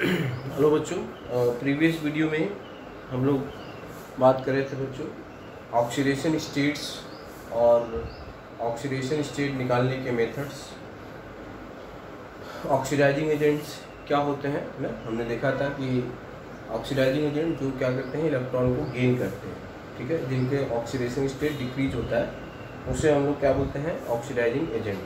Hello बच्चों, previous video में हम लोग बात कर रहे थे बच्चों ऑक्सीडेशन स्टेट्स और ऑक्सीडेशन स्टेट निकालने के मेथड्स। ऑक्सीडाइजिंग एजेंट्स क्या होते हैं ना, हमने देखा था कि ऑक्सीडाइजिंग एजेंट जो क्या करते हैं, इलेक्ट्रॉन को गेन करते हैं, ठीक है, जिनके ऑक्सीडेशन स्टेट डिक्रीज होता है उसे हम लोग क्या बोलते हैं, ऑक्सीडाइजिंग एजेंट।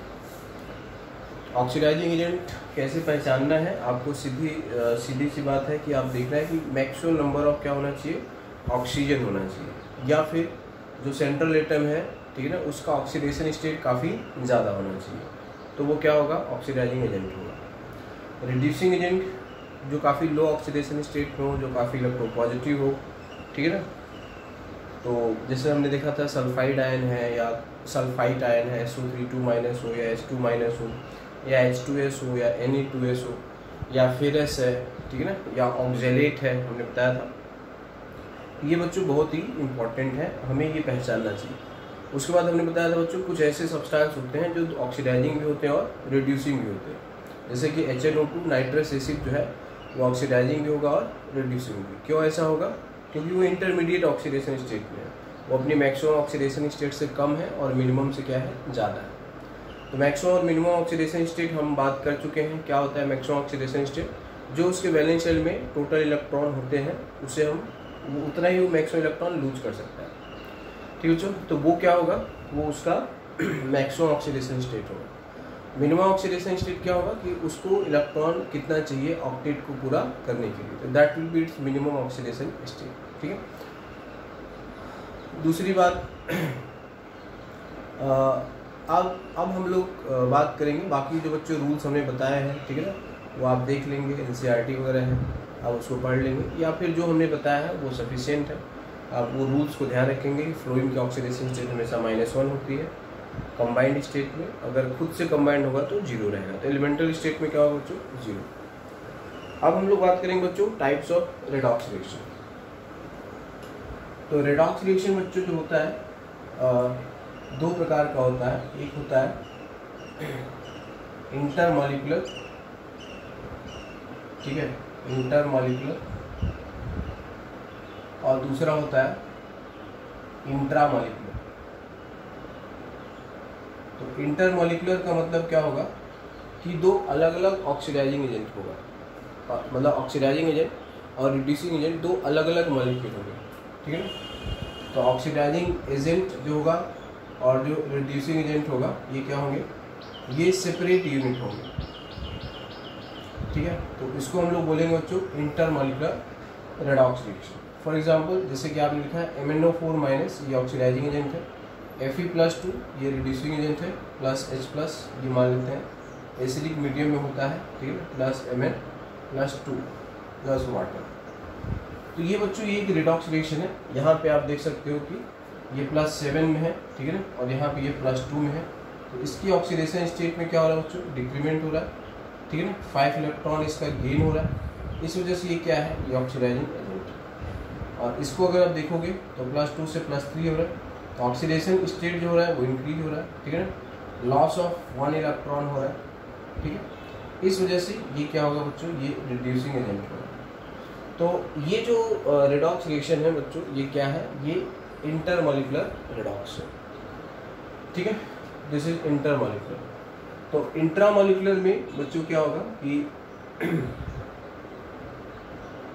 ऑक्सीडाइजिंग एजेंट कैसे पहचानना है आपको, सीधी सी बात है कि आप देखना है कि मैक्सिमम नंबर ऑफ क्या होना चाहिए, ऑक्सीजन होना चाहिए, या फिर जो सेंट्रल एटम है, ठीक है ना, उसका ऑक्सीडेशन स्टेट काफ़ी ज़्यादा होना चाहिए, तो वो क्या होगा, ऑक्सीडाइजिंग एजेंट होगा। रिड्यूसिंग एजेंट जो काफ़ी लो ऑक्सीडेशन स्टेट में हो, जो काफ़ी इलेक्ट्रोपॉजिटिव हो, ठीक है ना, तो जैसे हमने देखा था सल्फाइड आयन है या सल्फाइट आयन है, SO3 हो या H2 हो या H2S हो या Ne2S हो या फेरस है, ठीक है ना, या ऑक्जेलेट है, हमने बताया था। ये बच्चों बहुत ही इम्पॉर्टेंट है, हमें ये पहचानना चाहिए। उसके बाद हमने बताया था बच्चों कुछ ऐसे सब्सटेंस होते हैं जो ऑक्सीडाइजिंग भी होते हैं और रिड्यूसिंग भी होते हैं, जैसे कि HNO2 नाइट्रस एसिड जो है वो ऑक्सीडाइजिंग भी होगा और रिड्यूसिंग भी। क्यों ऐसा होगा, क्योंकि वो इंटरमीडिएट ऑक्सीडेशन स्टेट में है, वो अपनी मैक्सिमम ऑक्सीडेशन स्टेट से कम है और मिनिमम से क्या है, ज़्यादा है। तो मैक्सिमम और मिनिमम ऑक्सीडेशन स्टेट हम बात कर चुके हैं। क्या होता है मैक्सिमम ऑक्सीडेशन स्टेट, जो उसके वैलेंस शेल में टोटल इलेक्ट्रॉन होते हैं उसे हम वो उतना ही वो मैक्सिमम इलेक्ट्रॉन लूज कर सकता है, ठीक है बच्चों। तो वो क्या होगा, वो उसका मैक्सिमम ऑक्सीडेशन स्टेट होगा। मिनिमम ऑक्सीडेशन स्टेट क्या होगा कि उसको इलेक्ट्रॉन कितना चाहिए ऑक्टेट को पूरा करने के लिए, तो that will be it's minimum oxidation state, ठीक है। दूसरी बात, अब हम लोग बात करेंगे बाकी जो बच्चों रूल्स हमने बताए हैं, ठीक है ना, वो आप देख लेंगे, NCERT वगैरह है, आप उसको पढ़ लेंगे, या फिर जो हमने बताया है वो सफिशिएंट है। आप वो रूल्स को ध्यान रखेंगे कि फ्लोरीन की ऑक्सीडेशन स्टेट हमेशा -1 होती है, कंबाइंड स्टेट में अगर खुद से कंबाइंड होगा तो 0 रहेगा, तो एलिमेंटल स्टेट में क्या होगा बच्चों, 0। अब हम लोग बात करेंगे बच्चों टाइप्स ऑफ रेडॉक्स रिएक्शन। तो रेडॉक्स रिएक्शन बच्चों जो होता है दो प्रकार का होता है। एक होता है इंटरमॉलिक्यूलर, ठीक है, इंटरमॉलिक्यूलर, और दूसरा होता है इंट्रामॉलिक्यूलर। तो इंटरमॉलिक्यूलर का मतलब क्या होगा कि दो अलग अलग ऑक्सीडाइजिंग एजेंट होगा, मतलब ऑक्सीडाइजिंग एजेंट और रिड्यूसिंग एजेंट दो अलग अलग मॉलिक्यूल होंगे, ठीक है ना। तो ऑक्सीडाइजिंग एजेंट जो होगा और जो रिड्यूसिंग एजेंट होगा ये क्या होंगे, ये सेपरेट यूनिट होंगे, ठीक है। तो इसको हम लोग बोलेंगे बच्चों intermolecular redox reaction. For example जैसे कि आपने लिखा है MnO4- ये ऑक्सीडाइजिंग एजेंट है, Fe+2 ये रिड्यूसिंग एजेंट है, +H+ ये मान लेते हैं एसिडिक मीडियम में होता है, ठीक है, +Mn+2 प्लस वाटर। तो ये बच्चों ये एक रेडॉक्स रिएक्शन है। यहाँ पे आप देख सकते हो कि ये +7 में है, ठीक है ना, और यहाँ पे ये +2 में है। तो इसकी ऑक्सीडेशन स्टेट में क्या हो रहा है बच्चों, डिक्रीमेंट हो रहा है, ठीक है ना, 5 इलेक्ट्रॉन इसका गेन हो रहा है। इस वजह से ये क्या है, ये ऑक्सीडाइजिंग एजेंट। और इसको अगर आप देखोगे तो +2 से +3 हो रहा है, तो ऑक्सीडेशन स्टेट जो हो रहा है वो इंक्रीज हो रहा है, ठीक है ना, लॉस ऑफ 1 इलेक्ट्रॉन हो रहा है, ठीक है। इस वजह से ये क्या होगा बच्चों, ये रिड्यूसिंग एजेंट होगा। तो ये जो रेडॉक्स रिएक्शन है बच्चों, ये क्या है, ये इंटरमॉलिक्यूलर रेडॉक्स है, ठीक है, दिस इज इंटरमॉलिक्यूलर। तो इंट्रामॉलिक्यूलर में बच्चों क्या होगा कि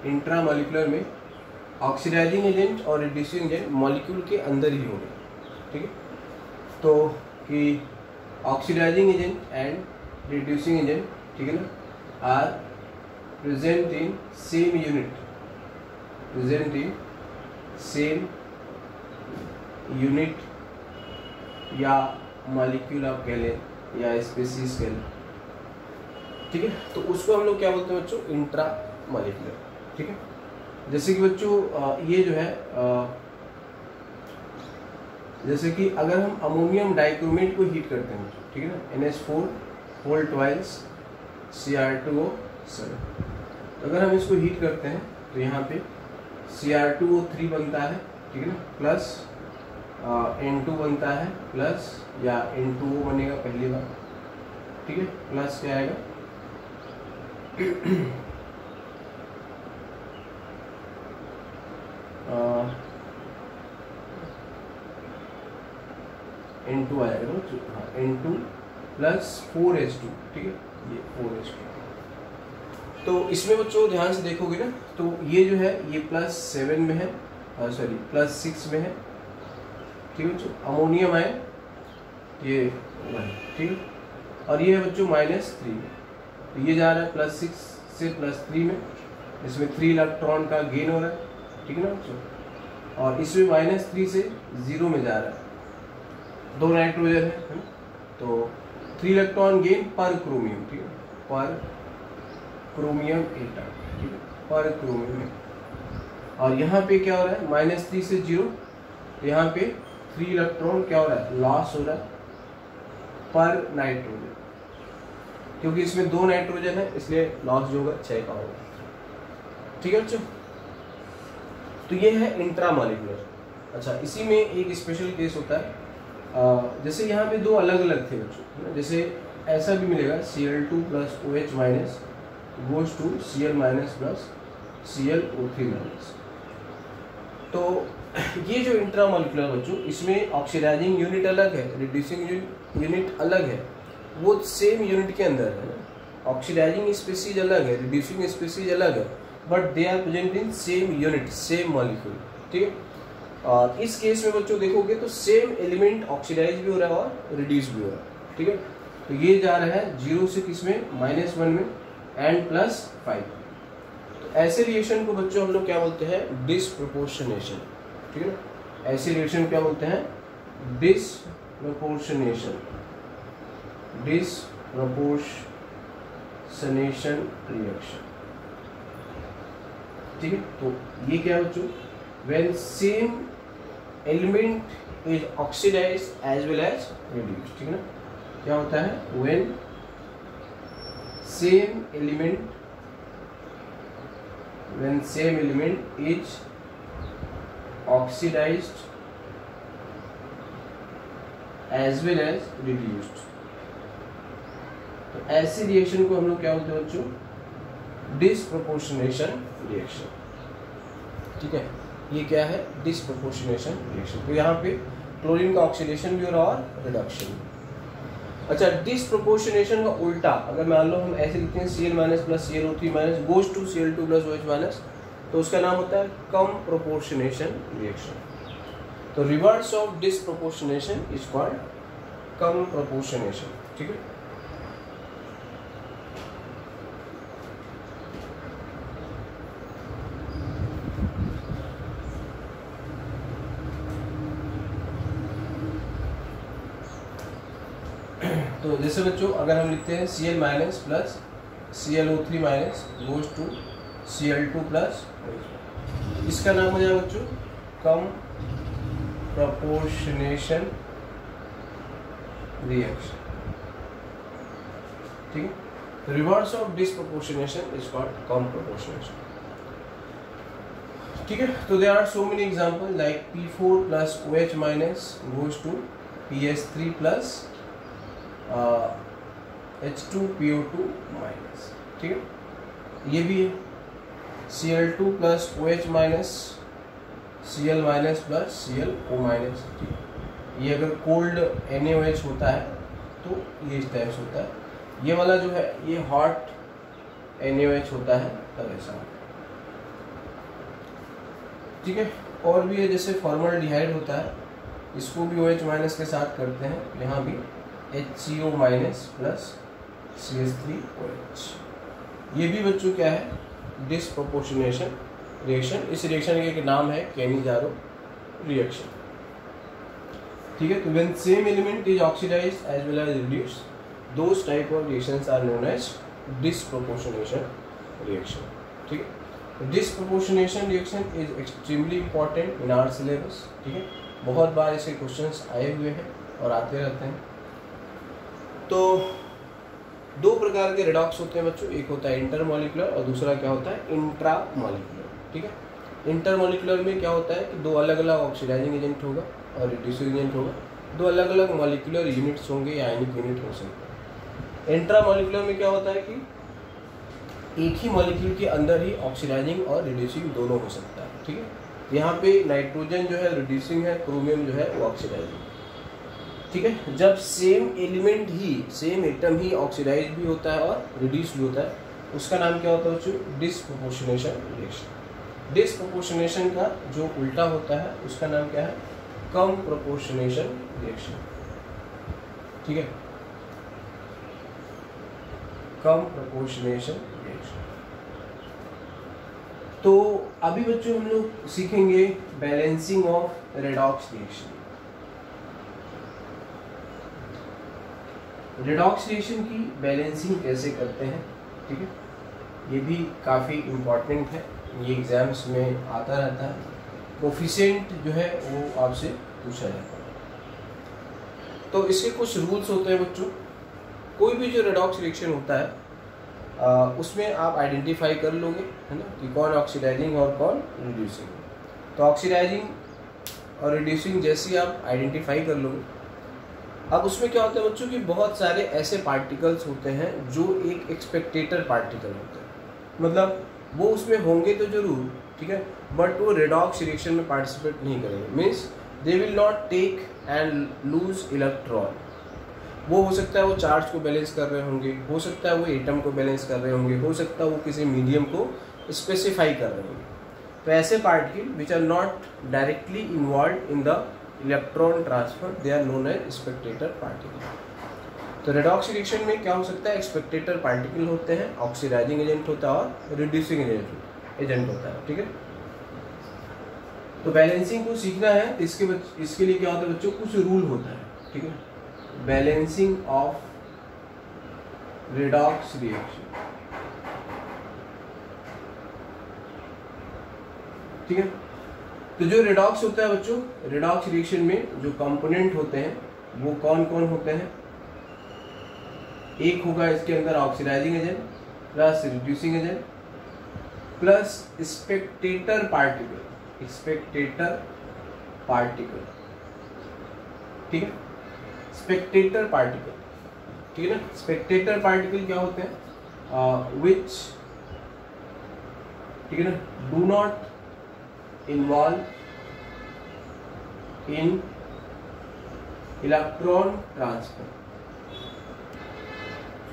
इंट्रामॉलिक्यूलर में ऑक्सीडाइजिंग एजेंट और रिड्यूसिंग एजेंट मॉलिक्यूल के अंदर ही होंगे, ठीक है। तो कि oxidizing agent and reducing agent, ठीक है ना, are present in same unit, present in same unit या मॉलिक्यूल आप कह लें या स्पीसीज कह लें, ठीक है। तो उसको हम लोग क्या बोलते हैं बच्चों, इंट्रा मॉलिक्यूलर, ठीक है। जैसे कि बच्चों ये जो है जैसे कि अगर हम अमोनियम डाइक्रोमेट को हीट करते हैं, ठीक है ना, NH4 Cr2O7, तो अगर हम इसको हीट करते हैं तो यहाँ पे Cr2O3 बनता है, ठीक है ना, प्लस N2 बनता है, प्लस या N2O बनेगा पहली बार, ठीक है, प्लस क्या आएगा N2 आएगा ना, हाँ N2 प्लस 4H2, ठीक है, ये 4H2। तो इसमें बच्चों ध्यान से देखोगे ना, तो ये जो है ये +7 में है, सॉरी +6 में है, ठीक है बच्चों। अमोनियम आयन ये 1, ठीक है, और ये है बच्चों -3 में, तो ये जा रहा है +6 से +3 में, इसमें 3 इलेक्ट्रॉन का गेन हो रहा है, ठीक है ना बच्चों। और इसमें -3 से 0 में जा रहा है, 2 नाइट्रोजन है ना, तो 3 इलेक्ट्रॉन गेन पर क्रोमियम, ठीक है, पर क्रोमियम एटम, ठीक है, पर क्रोमियम। और यहाँ पे क्या हो रहा है, -3 से 0, तो यहाँ पे 3 इलेक्ट्रॉन क्या हो रहा है, लॉस हो रहा है पर नाइट्रोजन, क्योंकि इसमें 2 नाइट्रोजन है इसलिए लॉस जो होगा 6 का होगा, ठीक है बच्चों। तो ये है इंट्रामॉलिक्यूलर। अच्छा, इसी में एक स्पेशल केस होता है, जैसे यहाँ पे 2 अलग अलग थे बच्चों, जैसे ऐसा भी मिलेगा Cl2 + OH- goes to Cl- plus ClO3-। तो ये जो इंट्रामॉलिक्यूलर बच्चों, इसमें ऑक्सीडाइजिंग यूनिट अलग है, रिड्यूसिंग यूनिट अलग है, वो सेम यूनिट के अंदर है ना। ऑक्सीडाइजिंग स्पीसीज अलग है, रिड्यूसिंग स्पीसीज अलग है, but they are present in same unit, same molecule, ठीक है। और इस केस में बच्चों देखोगे तो सेम एलिमेंट ऑक्सीडाइज भी हो रहा है और रिड्यूस भी हो रहा है, ठीक है। तो ये जा रहा है 0 से किसमें, -1 में, एंड +5। तो ऐसे रिएक्शन को बच्चों हम लोग क्या बोलते हैं, डिसप्रोपोर्शनेशन, ठीक है ना। ऐसे रिएक्शन क्या बोलते हैं, डिसप्रोपोर्शनेशन, डिसप्रोपोर्शनेशन रिएक्शन, ठीक है। तो ये क्या है बच्चों, when same element is oxidized as well as reduced, ठीक है ना। क्या होता है, when same element is oxidized as well as reduced, तो ऐसी रिएक्शन को हम लोग क्या बोलते हैं बच्चों, डिसप्रोपोर्शनेशन रिएक्शन, ठीक है। ये क्या है, डिसप्रोपोर्शनेशन रिएक्शन। तो यहाँ पे क्लोरीन का ऑक्सीडेशन भी हो रहा और रिडक्शन। अच्छा, डिसप्रोपोर्शनेशन का उल्टा अगर मान लो हम ऐसे लिखते हैं Cl- plus ClO3- goes to Cl2 plus OH-, तो उसका नाम होता है कम प्रोपोर्शनेशन रिएक्शन। तो reverse of disproportionation is called comproportionation, ठीक है। तो जैसे बच्चों अगर हम लिखते हैं Cl- plus ClO3- goes to Cl2 plus, इसका नाम हो जाएगा बच्चों कम प्रोपोर्शनेशन रिएक्शन, ठीक है। Reverse of disproportionation is called comproportionation, ठीक है। तो there are so many example like P4 plus OH- goes to PS3 plus H2PO2-, ठीक है। ये भी है Cl2 plus OH- Cl- plus ClO-, ठीक है। ये अगर कोल्ड NaOH होता है तो ये इस टाइप से होता है, ये वाला जो है ये हॉट NaOH होता है तब ऐसा, ठीक है। और भी है जैसे फॉर्मल्डिहाइड होता है, इसको भी OH- के साथ करते हैं, यहाँ भी HCO- plus CH3OH। ये भी बच्चों क्या है, डिसप्रोपोर्शनेशन रिएक्शन। इस रिएक्शन का एक नाम है केनिजारो रिएक्शन, ठीक है। तो when same element is oxidized as well as reduced, those type of reactions are known as disproportionation reaction, ठीक है। Disproportionation reaction is extremely important in our syllabus, ठीक है। बहुत बार ऐसे क्वेश्चंस आए हुए हैं और आते रहते हैं। तो 2 प्रकार के रिडॉक्स होते हैं बच्चों, एक होता है इंटरमॉलिक्यूलर और दूसरा क्या होता है, इंट्रामॉलिक्यूलर, ठीक है। इंटरमॉलिक्यूलर में क्या होता है कि 2 अलग अलग ऑक्सीडाइजिंग एजेंट होगा और रिड्यूसिंग एजेंट होगा, 2 अलग अलग मॉलिक्यूलर यूनिट्स होंगे या आयनिक यूनिट हो सकते हैं। इंट्रामॉलिक्यूलर में क्या होता है कि एक ही मॉलिक्यूल के अंदर ही ऑक्सीडाइजिंग और रिड्यूसिंग दोनों हो सकता है, ठीक है। यहाँ पे नाइट्रोजन जो है रिड्यूसिंग है, क्रोमियम जो है वो ऑक्सीडाइजिंग। ठीक है, जब सेम एलिमेंट ही, सेम एटम ही ऑक्सीडाइज भी होता है और रिड्यूस भी होता है, उसका नाम क्या होता है बच्चों? Disproportionation reaction. डिस्प्रोपोर्शनेशन का जो उल्टा होता है उसका नाम क्या है? कम प्रोपोर्शनेशन रिएक्शन। ठीक है, कम प्रोपोर्शनेशन रिएक्शन। तो अभी बच्चों हम लोग सीखेंगे balancing of redox reaction. Redox reaction की बैलेंसिंग कैसे करते हैं, ठीक है, ये भी काफ़ी इम्पॉर्टेंट है, ये एग्जाम्स में आता रहता है। कोफिशिएंट जो है वो आपसे पूछा जाता है। तो इसके कुछ रूल्स होते हैं बच्चों। कोई भी जो रेडॉक्स रिएक्शन होता है उसमें आप आइडेंटिफाई कर लोगे, है ना, कि कौन ऑक्सीडाइजिंग और कौन रिड्यूसिंग। तो ऑक्सीडाइजिंग और रिड्यूसिंग जैसे आप आइडेंटिफाई कर लोगे, अब उसमें क्या होता है बच्चों कि बहुत सारे ऐसे पार्टिकल्स होते हैं जो एक एक्सपेक्टेटर पार्टिकल होते हैं, मतलब वो उसमें होंगे तो जरूर, ठीक है, बट वो रेडॉक्स रिएक्शन में पार्टिसिपेट नहीं करेंगे। Means they will not take and lose electron. वो हो सकता है वो चार्ज को बैलेंस कर रहे होंगे, हो सकता है वो एटम को बैलेंस कर रहे होंगे, हो सकता है वो किसी मीडियम को स्पेसिफाई कर रहे होंगे। तो ऐसे particle which are not directly involve in the electron transfer, they are known as spectator particle. तो रेडॉक्स रिएक्शन में क्या हो सकता है? एक्सपेक्टेटर पार्टिकल होते हैं, ऑक्सीडाइजिंग एजेंट होता है और रिड्यूसिंग एजेंट होता है। ठीक है, तो बैलेंसिंग को सीखना है, इसके लिए क्या होता है बच्चों? कुछ रूल होता है। ठीक है, बैलेंसिंग ऑफ रेडॉक्स रिएक्शन। ठीक है, तो जो रेडॉक्स होता है बच्चों, रेडॉक्स रिएक्शन में जो कंपोनेंट होते हैं वो कौन कौन होते हैं? एक होगा इसके अंदर oxidizing agent plus reducing agent plus spectator particle, spectator particle. ठीक है, स्पेक्टेटर पार्टिकल, ठीक है ना। स्पेक्टेटर पार्टिकल क्या होते हैं? विच, ठीक है ना, do not involve in electron transfer.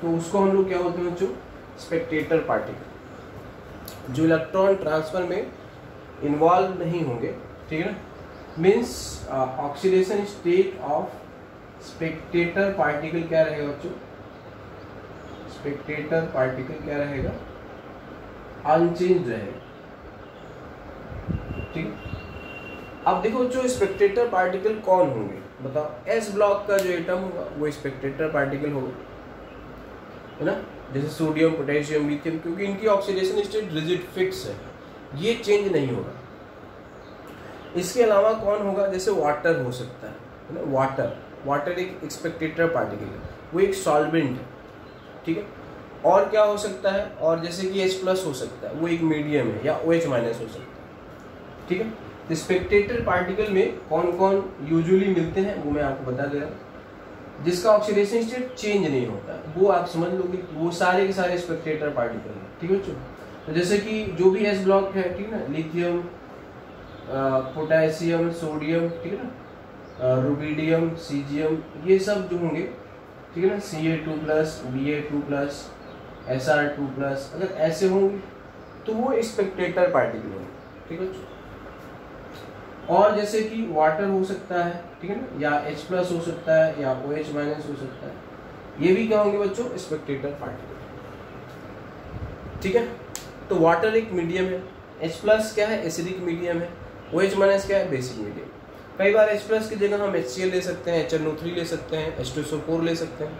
तो उसको हम लोग क्या बोलते हैं बच्चों? स्पेक्टेटर पार्टिकल, जो इलेक्ट्रॉन ट्रांसफर में इन्वॉल्व नहीं होंगे। ठीक है ना, means oxidation state of Spectator particle क्या रहेगा बच्चों? स्पेक्टेटर पार्टिकल क्या रहेगा? अनचेंज रहेगा। ठीक, अब देखो बच्चों स्पेक्टेटर पार्टिकल कौन होंगे बताओ? एस ब्लॉक का जो एटम होगा वो स्पेक्टेटर पार्टिकल होगा, है ना, जैसे सोडियम, पोटेशियम, लिथियम, क्योंकि इनकी ऑक्सीडेशन स्टेट रिजिड फिक्स है, ये चेंज नहीं होगा। इसके अलावा कौन होगा? जैसे वाटर हो सकता है ना, वाटर एक स्पेक्टेटर पार्टिकल है, वो एक सॉल्वेंट है। ठीक है, और क्या हो सकता है? और जैसे कि H+ हो सकता है, वो एक मीडियम है, या OH- हो सकता है। ठीक है, तो स्पेक्टेटर पार्टिकल में कौन कौन यूजुअली मिलते हैं वो मैं आपको बता दे रहा हूँ। जिसका ऑक्सीडेशन स्टेट चेंज नहीं होता है वो आप समझ लोगे वो सारे के सारे स्पेक्टेटर पार्टिकल हैं। ठीक है बच्चों, तो जैसे कि जो भी S ब्लॉक है, ठीक है ना, लिथियम, पोटेशियम, सोडियम, ठीक है ना, रुबिडियम, सीजियम, ये सब जो होंगे, ठीक है ना, Ca2+, Ba2+, Sr2+, अगर ऐसे होंगे तो वो स्पेक्टेटर पार्टिकल होंगे। ठीक है बच्चों, और जैसे कि वाटर हो सकता है, ठीक है ना, या H+ हो सकता है, या OH- हो सकता है, ये भी क्या होंगे बच्चों? Spectator particle. ठीक है, तो वाटर एक मीडियम है, H+ क्या है? एसिडिक मीडियम है, OH- क्या है? Basic medium. कई बार H+ की जगह हम HCl ले सकते हैं, HNO3 ले सकते हैं, H2SO4 ले सकते हैं।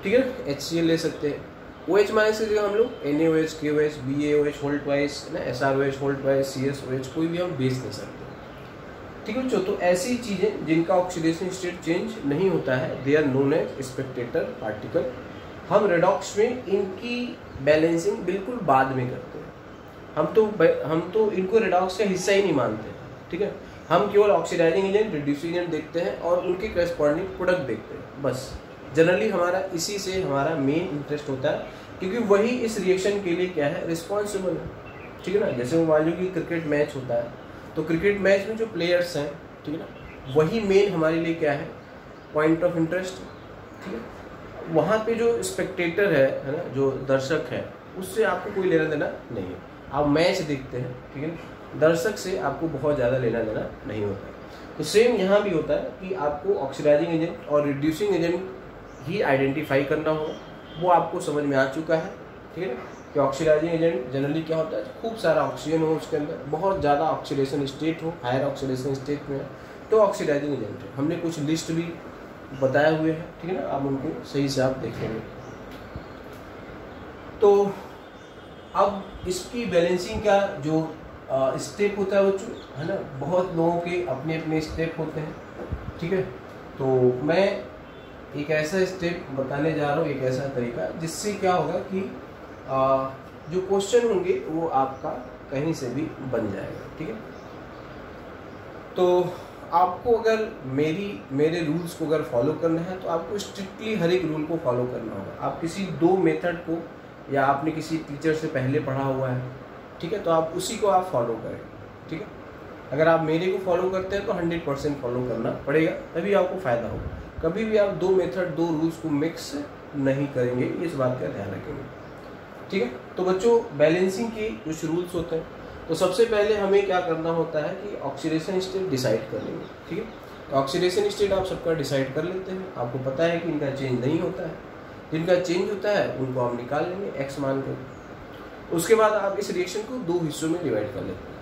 ठीक है, HCl ले सकते हैं। OH- की जगह हम लोग NaOH, KOH, BaOH whole twice, ना, SrOH होल ट्वाइस, CSOH कोई भी हम बेस दे सकते हैं। ठीक है बच्चों, तो ऐसी चीज़ें जिनका ऑक्सीडेशन स्टेट चेंज नहीं होता है, they are known as spectator particle. हम रेडॉक्स में इनकी बैलेंसिंग बिल्कुल बाद में करते हैं। हम तो इनको रेडॉक्स का हिस्सा ही नहीं मानते। ठीक है, हम केवल ऑक्सीडाइजिंग एजेंट, रिड्यूसिंग एजेंट देखते हैं और उनके करस्पॉन्डिंग प्रोडक्ट देखते हैं, बस। जनरली हमारा इसी से हमारा मेन इंटरेस्ट होता है, क्योंकि वही इस रिएक्शन के लिए क्या है? रिस्पॉन्सिबल है। ठीक है ना। जैसे मान लो कि क्रिकेट मैच होता है, तो क्रिकेट मैच में जो प्लेयर्स हैं, ठीक है ना, वही मेन हमारे लिए क्या है, पॉइंट ऑफ इंटरेस्ट, ठीक है। वहाँ पे जो स्पेक्टेटर है ना, जो दर्शक है, उससे आपको कोई लेना देना नहीं है। आप मैच देखते हैं, ठीक है ना, दर्शक से आपको बहुत ज़्यादा लेना देना नहीं होता है। तो सेम यहाँ भी होता है कि आपको ऑक्सीडाइजिंग एजेंट और रिड्यूसिंग एजेंट ही आइडेंटिफाई करना होगा। वो आपको समझ में आ चुका है, ठीक है ना, कि ऑक्सीडाइजिंग एजेंट जनरली क्या होता है, खूब सारा ऑक्सीजन हो उसके अंदर, बहुत ज़्यादा ऑक्सीडेशन स्टेट हो, हायर ऑक्सीडेशन स्टेट में, तो ऑक्सीडाइजिंग एजेंट है। हमने कुछ लिस्ट भी बताए हुए हैं, ठीक है ना, आप उनको सही से आप देख लेंगे। तो अब इसकी बैलेंसिंग का जो स्टेप होता है बच्चों, है ना, बहुत लोगों के अपने अपने स्टेप होते हैं, ठीक है। तो मैं एक ऐसा स्टेप बताने जा रहा हूँ, एक ऐसा तरीका जिससे क्या होगा कि जो क्वेश्चन होंगे वो आपका कहीं से भी बन जाएगा, ठीक है। तो आपको अगर मेरे रूल्स को अगर फॉलो करना है तो आपको स्ट्रिक्टली हर एक रूल को फॉलो करना होगा। आप किसी 2 मेथड को, या आपने किसी टीचर से पहले पढ़ा हुआ है, ठीक है, तो आप उसी को आप फॉलो करें, ठीक है। अगर आप मेरे को फॉलो करते हैं तो 100% फॉलो करना पड़ेगा, तभी आपको फ़ायदा होगा। कभी भी आप 2 मेथड 2 रूल्स को मिक्स नहीं करेंगे, इस बात का ध्यान रखेंगे, ठीक है। तो बच्चों, बैलेंसिंग के कुछ रूल्स होते हैं। तो सबसे पहले हमें क्या करना होता है कि ऑक्सीडेशन स्टेट डिसाइड कर लेंगे, ठीक है। तो ऑक्सीडेशन स्टेट आप सबका डिसाइड कर लेते हैं, आपको पता है कि इनका चेंज नहीं होता है, जिनका चेंज होता है उनको हम निकाल लेंगे एक्स मान कर। उसके बाद आप इस रिएक्शन को 2 हिस्सों में डिवाइड कर लेते हैं,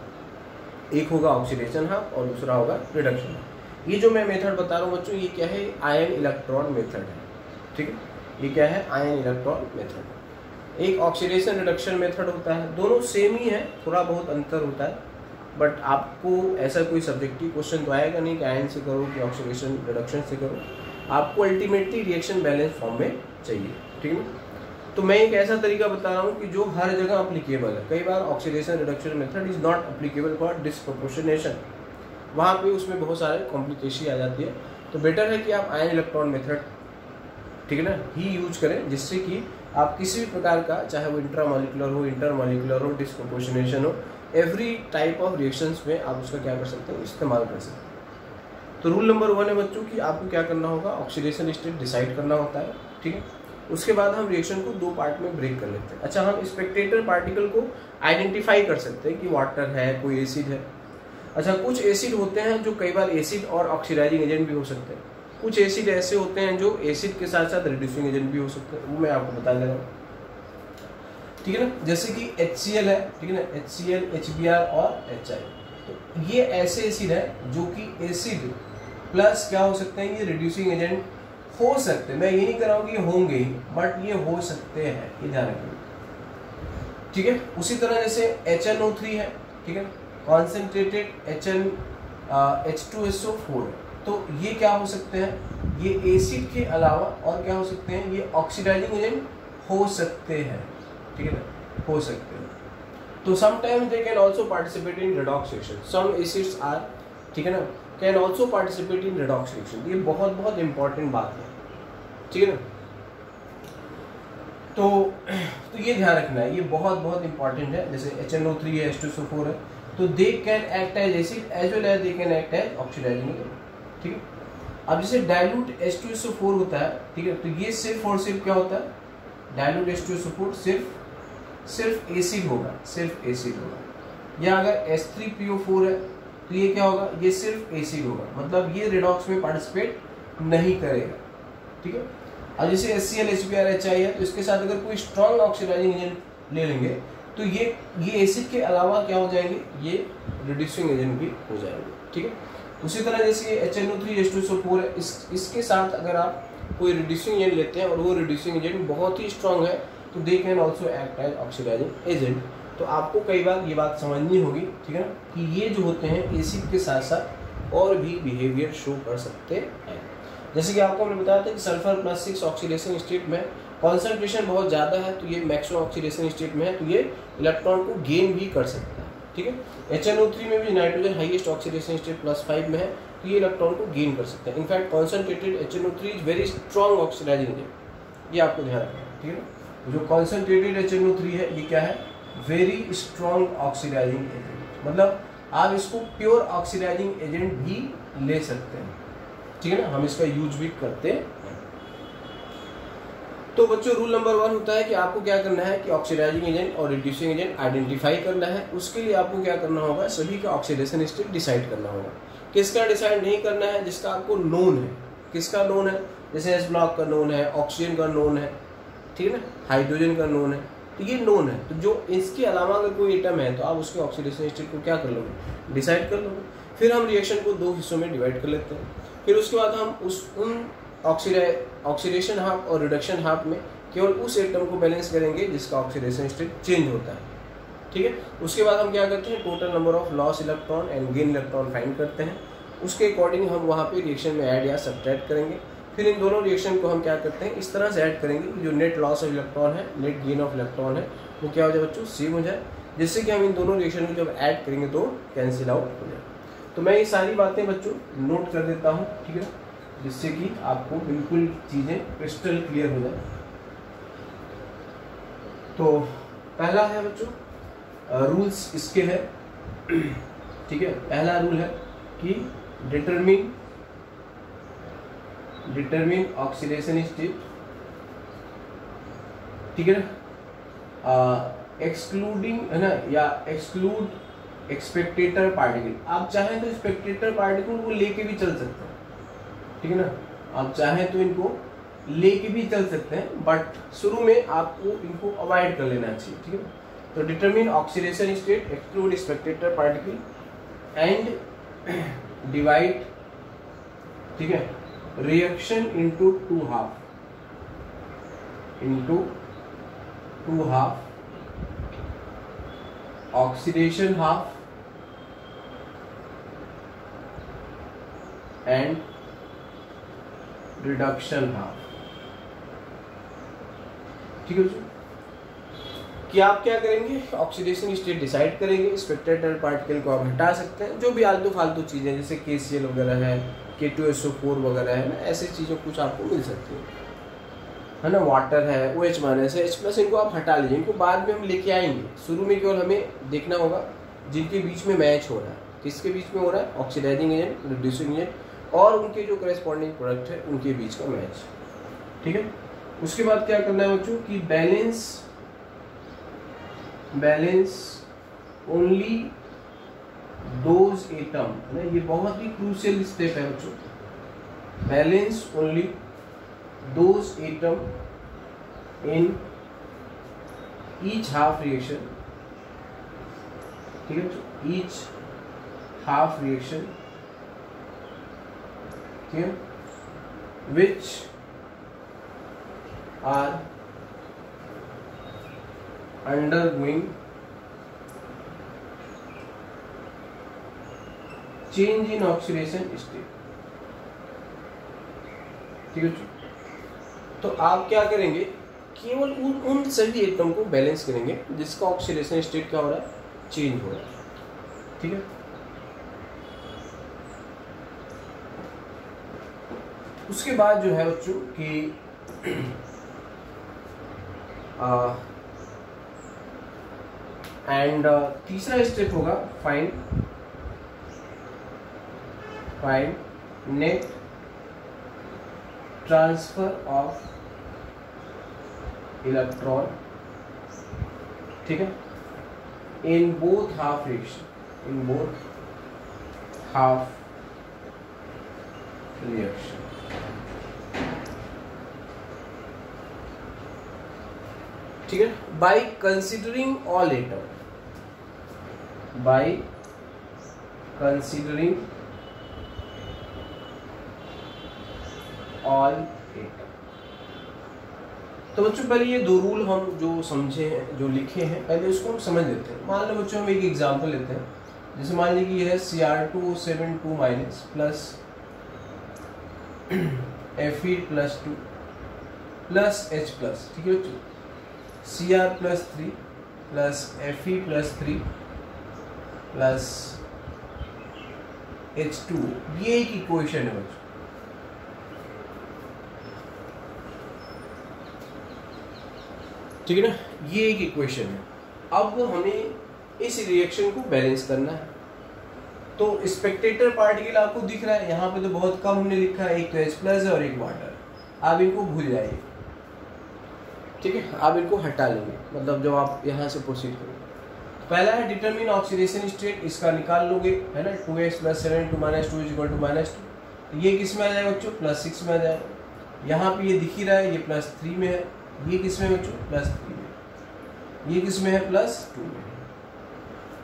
एक होगा ऑक्सीडेशन हाफ और दूसरा होगा रिडक्शन हाफ। ये जो मैं मेथड बता रहा हूँ बच्चों, ये क्या है, आयन इलेक्ट्रॉन मेथड है, ठीक है। ये क्या है, आयन इलेक्ट्रॉन मेथड। एक ऑक्सीडेशन रिडक्शन मेथड होता है, दोनों सेम ही है, थोड़ा बहुत अंतर होता है, बट आपको ऐसा कोई सब्जेक्टिव क्वेश्चन तो आएगा नहीं कि आयन से करो कि ऑक्सीडेशन रिडक्शन से करो। आपको अल्टीमेटली रिएक्शन बैलेंस फॉर्म में चाहिए, ठीक है। तो मैं एक ऐसा तरीका बता रहा हूँ कि जो हर जगह अप्लीकेबल है। कई बार oxidation reduction method is not applicable for disproportionation, वहाँ पे उसमें बहुत सारे कॉम्प्लिकेशन आ जाती है। तो बेटर है कि आप आयन इलेक्ट्रॉन मेथड, ठीक है ना, ही यूज करें, जिससे कि आप किसी भी प्रकार का, चाहे वो इंट्रामॉलिक्यूलर हो, इंटरमॉलिक्यूलर हो, डिस्प्रोपोर्शनेशन हो, एवरी टाइप ऑफ रिएक्शंस में आप उसका क्या कर सकते हैं, इस्तेमाल कर सकते हैं। तो रूल नंबर 1 है बच्चों कि आपको क्या करना होगा, ऑक्सीडेशन स्टेट डिसाइड करना होता है, ठीक है। उसके बाद हम रिएक्शन को 2 पार्ट में ब्रेक कर लेते हैं। अच्छा, हम स्पेक्टेटर पार्टिकल को आइडेंटिफाई कर सकते हैं कि वाटर है, कोई एसिड है। अच्छा, कुछ एसिड होते हैं जो कई बार एसिड और ऑक्सीडाइजिंग एजेंट भी हो सकते हैं। कुछ एसिड ऐसे होते हैं जो एसिड के साथ साथ रिड्यूसिंग एजेंट भी हो सकते हैं, वो मैं आपको बता दे रहा हूँ, ठीक है ना। जैसे कि HCl है, ठीक है ना, HCl, HBr और HI। तो ये ऐसे एसिड है जो कि एसिड प्लस क्या हो सकते हैं, ये रिड्यूसिंग एजेंट हो सकते हैं। मैं ये नहीं कर रहा हूँ कि होंगे ही, बट ये हो सकते हैं, ये ध्यान रखिए, ठीक है। उसी तरह जैसे HNO3 है, ठीक है, कॉन्सेंट्रेटेड H2SO4 है। तो ये क्या हो सकते हैं, ये एसिड के अलावा और क्या हो सकते हैं, ये ऑक्सीडाइजिंग एजेंट हो सकते हैं, ठीक है ना, हो सकते हैं। तो sometimes they can also participate in redox reaction, some acids are, ठीक है ना, can also participate in redox reaction. ये बहुत बहुत इंपॉर्टेंट बात है, ठीक है ना। तो ये ध्यान रखना है, ये बहुत बहुत इंपॉर्टेंट है। जैसे HNO3 है, H2SO4 है, तो they can act as acid as well as they can act as oxidising agent, ठीक है। अब जैसे डाइल्यूट H2SO4 होता है, ठीक है, तो ये सिर्फ और सिर्फ क्या होता है, डाइल्यूट H2SO4 सिर्फ एसिड होगा, सिर्फ एसिड होगा। या अगर H3PO4 है तो ये क्या होगा, ये सिर्फ एसिड होगा, मतलब ये रिडॉक्स में पार्टिसिपेट नहीं करेगा, ठीक है। अब जैसे HCl, HBr, HI है, तो इसके साथ अगर कोई स्ट्रॉन्ग ऑक्सीडाइजिंग एजेंट ले लेंगे तो ये एसिड के अलावा क्या हो जाएंगे, ये रिड्यूसिंग एजेंट भी हो जाएंगे, ठीक है। उसी तरह जैसे HNO3 H2SO4 है, इसके साथ अगर आप कोई रिड्यूसिंग एजेंट लेते हैं और वो रिड्यूसिंग एजेंट बहुत ही स्ट्रॉन्ग है, तो they can also act as oxidising agent. तो आपको कई बार ये बात समझनी होगी, ठीक है ना, कि ये जो होते हैं एसिड के साथ साथ और भी बिहेवियर शो कर सकते हैं। जैसे कि आपको हमने बताया था कि सल्फर +6 ऑक्सीडेशन स्टेट में कॉन्सेंट्रेशन बहुत ज़्यादा है, तो ये मैक्सिमम ऑक्सीडेशन स्टेट में है, तो ये इलेक्ट्रॉन को गेन भी कर सकता है, ठीक है। HNO3 में भी नाइट्रोजन हाईएस्ट ऑक्सीडेशन स्टेट +5 में है, तो ये इलेक्ट्रॉन को गेन कर सकता है। In fact concentrated HNO3 is very strong oxidising agent, ये आपको ध्यान रखना है, ठीक है ना। जो कॉन्सेंट्रेटेड HNO3 है, ये क्या है, वेरी स्ट्रॉन्ग ऑक्सीडाइजिंग एजेंट, मतलब आप इसको प्योर ऑक्सीडाइजिंग एजेंट भी ले सकते हैं, ठीक है ना, हम इसका यूज भी करते हैं। तो बच्चों रूल नंबर 1 होता है कि आपको क्या करना है कि ऑक्सीडाइजिंग एजेंट और रिड्यूसिंग एजेंट आइडेंटिफाई करना है। उसके लिए आपको क्या करना होगा, सभी का ऑक्सीडेशन स्टेट डिसाइड करना होगा। किसका डिसाइड नहीं करना है, जिसका आपको नोन है। किसका नोन है, जैसे एस ब्लॉक का नोन है, ऑक्सीजन का नोन है, ठीक है ना, हाइड्रोजन का नोन है, तो ये नोन है। तो जो इसके अलावा अगर कोई एटम है तो आप उसके ऑक्सीडेशन स्टेट को क्या कर लोगे, डिसाइड कर लोगे। फिर हम रिएक्शन को 2 हिस्सों में डिवाइड कर लेते हैं। फिर उसके बाद हम उन ऑक्सीडेशन हाफ और रिडक्शन हाफ में केवल उस एटम को बैलेंस करेंगे जिसका ऑक्सीडेशन स्टेट चेंज होता है, ठीक है। उसके बाद हम क्या करते हैं, total number of loss electron and gain electron find करते हैं। उसके अकॉर्डिंग हम वहाँ पे रिएक्शन में ऐड या सब्ट्रैक्ट करेंगे। फिर इन दोनों रिएक्शन को हम क्या करते हैं, इस तरह से ऐड करेंगे जो नेट लॉस ऑफ इलेक्ट्रॉन है, नेट गेन ऑफ इलेक्ट्रॉन है, वो क्या हो जाए बच्चों, सेम हो जाए, जिससे कि हम इन दोनों रिएक्शन को जब ऐड करेंगे तो कैंसिल आउट हो जाए। तो मैं ये सारी बातें बच्चों नोट कर देता हूँ, ठीक है, जिससे कि आपको बिल्कुल चीज़ें क्रिस्टल क्लियर हो जाए। तो पहला है बच्चों रूल्स इसके है, ठीक है। पहला रूल है कि डिटरमिन ऑक्सीडेशन स्टेट, ठीक है ना, एक्सक्लूडिंग है ना, या एक्सक्लूड एक्सपेक्टेटर पार्टिकल। आप चाहें तो स्पेक्टेटर पार्टिकल को लेके भी चल सकते हैं, ठीक है ना, आप चाहें तो इनको लेके भी चल सकते हैं, बट शुरू में आपको इनको अवॉइड कर लेना चाहिए, ठीक है। तो determine oxidation state, exclude Spectator particle and divide, ठीक है, reaction into two half, oxidation half and reduction half, ठीक है बच्चों। कि आप क्या करेंगे, ऑक्सीडेशन स्टेट डिसाइड करेंगे, स्पेक्टेटर पार्टिकल को आप हटा सकते हैं, जो भी आलतू फालतू चीजें जैसे KCl वगैरह है, K2SO4 वगैरह है ना, ऐसी चीजों कुछ आपको मिल सकती है ना, वाटर है, OH माइनस है, H+, इनको आप हटा लीजिए, इनको बाद में हम लेके आएंगे। शुरू में केवल हमें देखना होगा जिनके बीच में मैच हो रहा है, किसके बीच में हो रहा है, ऑक्सीडाइजिंग एजेंट, रिड्यूसिंग एजेंट और उनके जो करेस्पॉन्डिंग प्रोडक्ट है उनके बीच का मैच, ठीक है। उसके बाद क्या करना है बच्चों कि बैलेंस ओनली दोज एटम, है ना, ये बहुत ही क्रूशियल स्टेप है बच्चों। Balance only those atom in each half reaction, ठीक है, ईच हाफ रिएक्शन, ठीक है, which are undergoing change in oxidation state, ठीक है। तो आप क्या करेंगे, केवल उन सभी एटम को बैलेंस करेंगे जिसका ऑक्सीडेशन स्टेट क्या हो रहा है, चेंज हो रहा है, ठीक है। उसके बाद जो है बच्चों कि एंड तीसरा स्टेप होगा find net transfer of electron, ठीक है, इन बोथ हाफ रिएक्शन, ठीक है, बाय कंसिडरिंग ऑल एटम, तो बच्चों पहले ये 2 रूल हम जो समझे हैं, जो लिखे हैं, पहले उसको हम समझ लेते हैं। मान लो बच्चों हम एक एग्जांपल लेते हैं, जैसे मान लीजिए कि ये है Cr2O72 minus plus Fe+2 plus H+, ठीक है बच्चों, Cr+3 plus Fe+3 plus H2, ये एक इक्वेशन है बच्चों, ठीक है ना, ये एक इक्वेशन है। अब हमें इस रिएक्शन को बैलेंस करना है। तो स्पेक्टेटर पार्टिकल आपको दिख रहा है, यहाँ पे तो बहुत कम हमने लिखा है, एक तो H+ है और एक वाटर। आप इनको भूल जाइए, ठीक है, आप इनको हटा लेंगे, मतलब जब आप यहाँ से प्रोसीड करेंगे। पहला है डिटरमिन ऑक्सीडेशन स्टेट, इसका निकाल लोगे, है ना, 2x + 7 2 - 2 = -2। ये किस में आ जाएगा बच्चों? +6 में आ जाएगा। यहाँ पे ये दिख ही रहा है, ये +3 में है। ये किस में बच्चों? +3 में। ये किस में है? +2 में।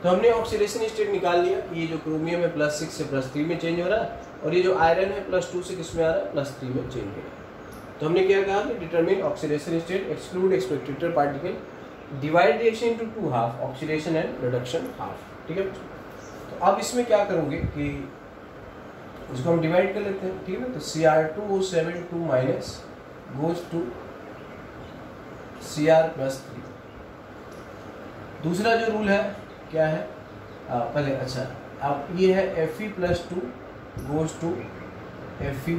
तो हमने ऑक्सीडेशन स्टेट निकाल लिया। ये जो क्रोमियम है +6 से +3 में चेंज हो रहा है, और ये जो आयरन है +2 से किस में आ रहा है? +3 में चेंज हो रहा है। तो हमने क्या कहा कि determine oxidation state, exclude Spectator particle, divide reaction into 2 half, oxidation and reduction half, ठीक है। तो अब इसमें क्या करोगे कि इसको हम डिवाइड कर लेते हैं, ठीक है ना। तो Cr2O7 2- goes to Cr+3। दूसरा जो रूल है क्या है, पहले अच्छा, अब ये है Fe+2 goes to Fe+,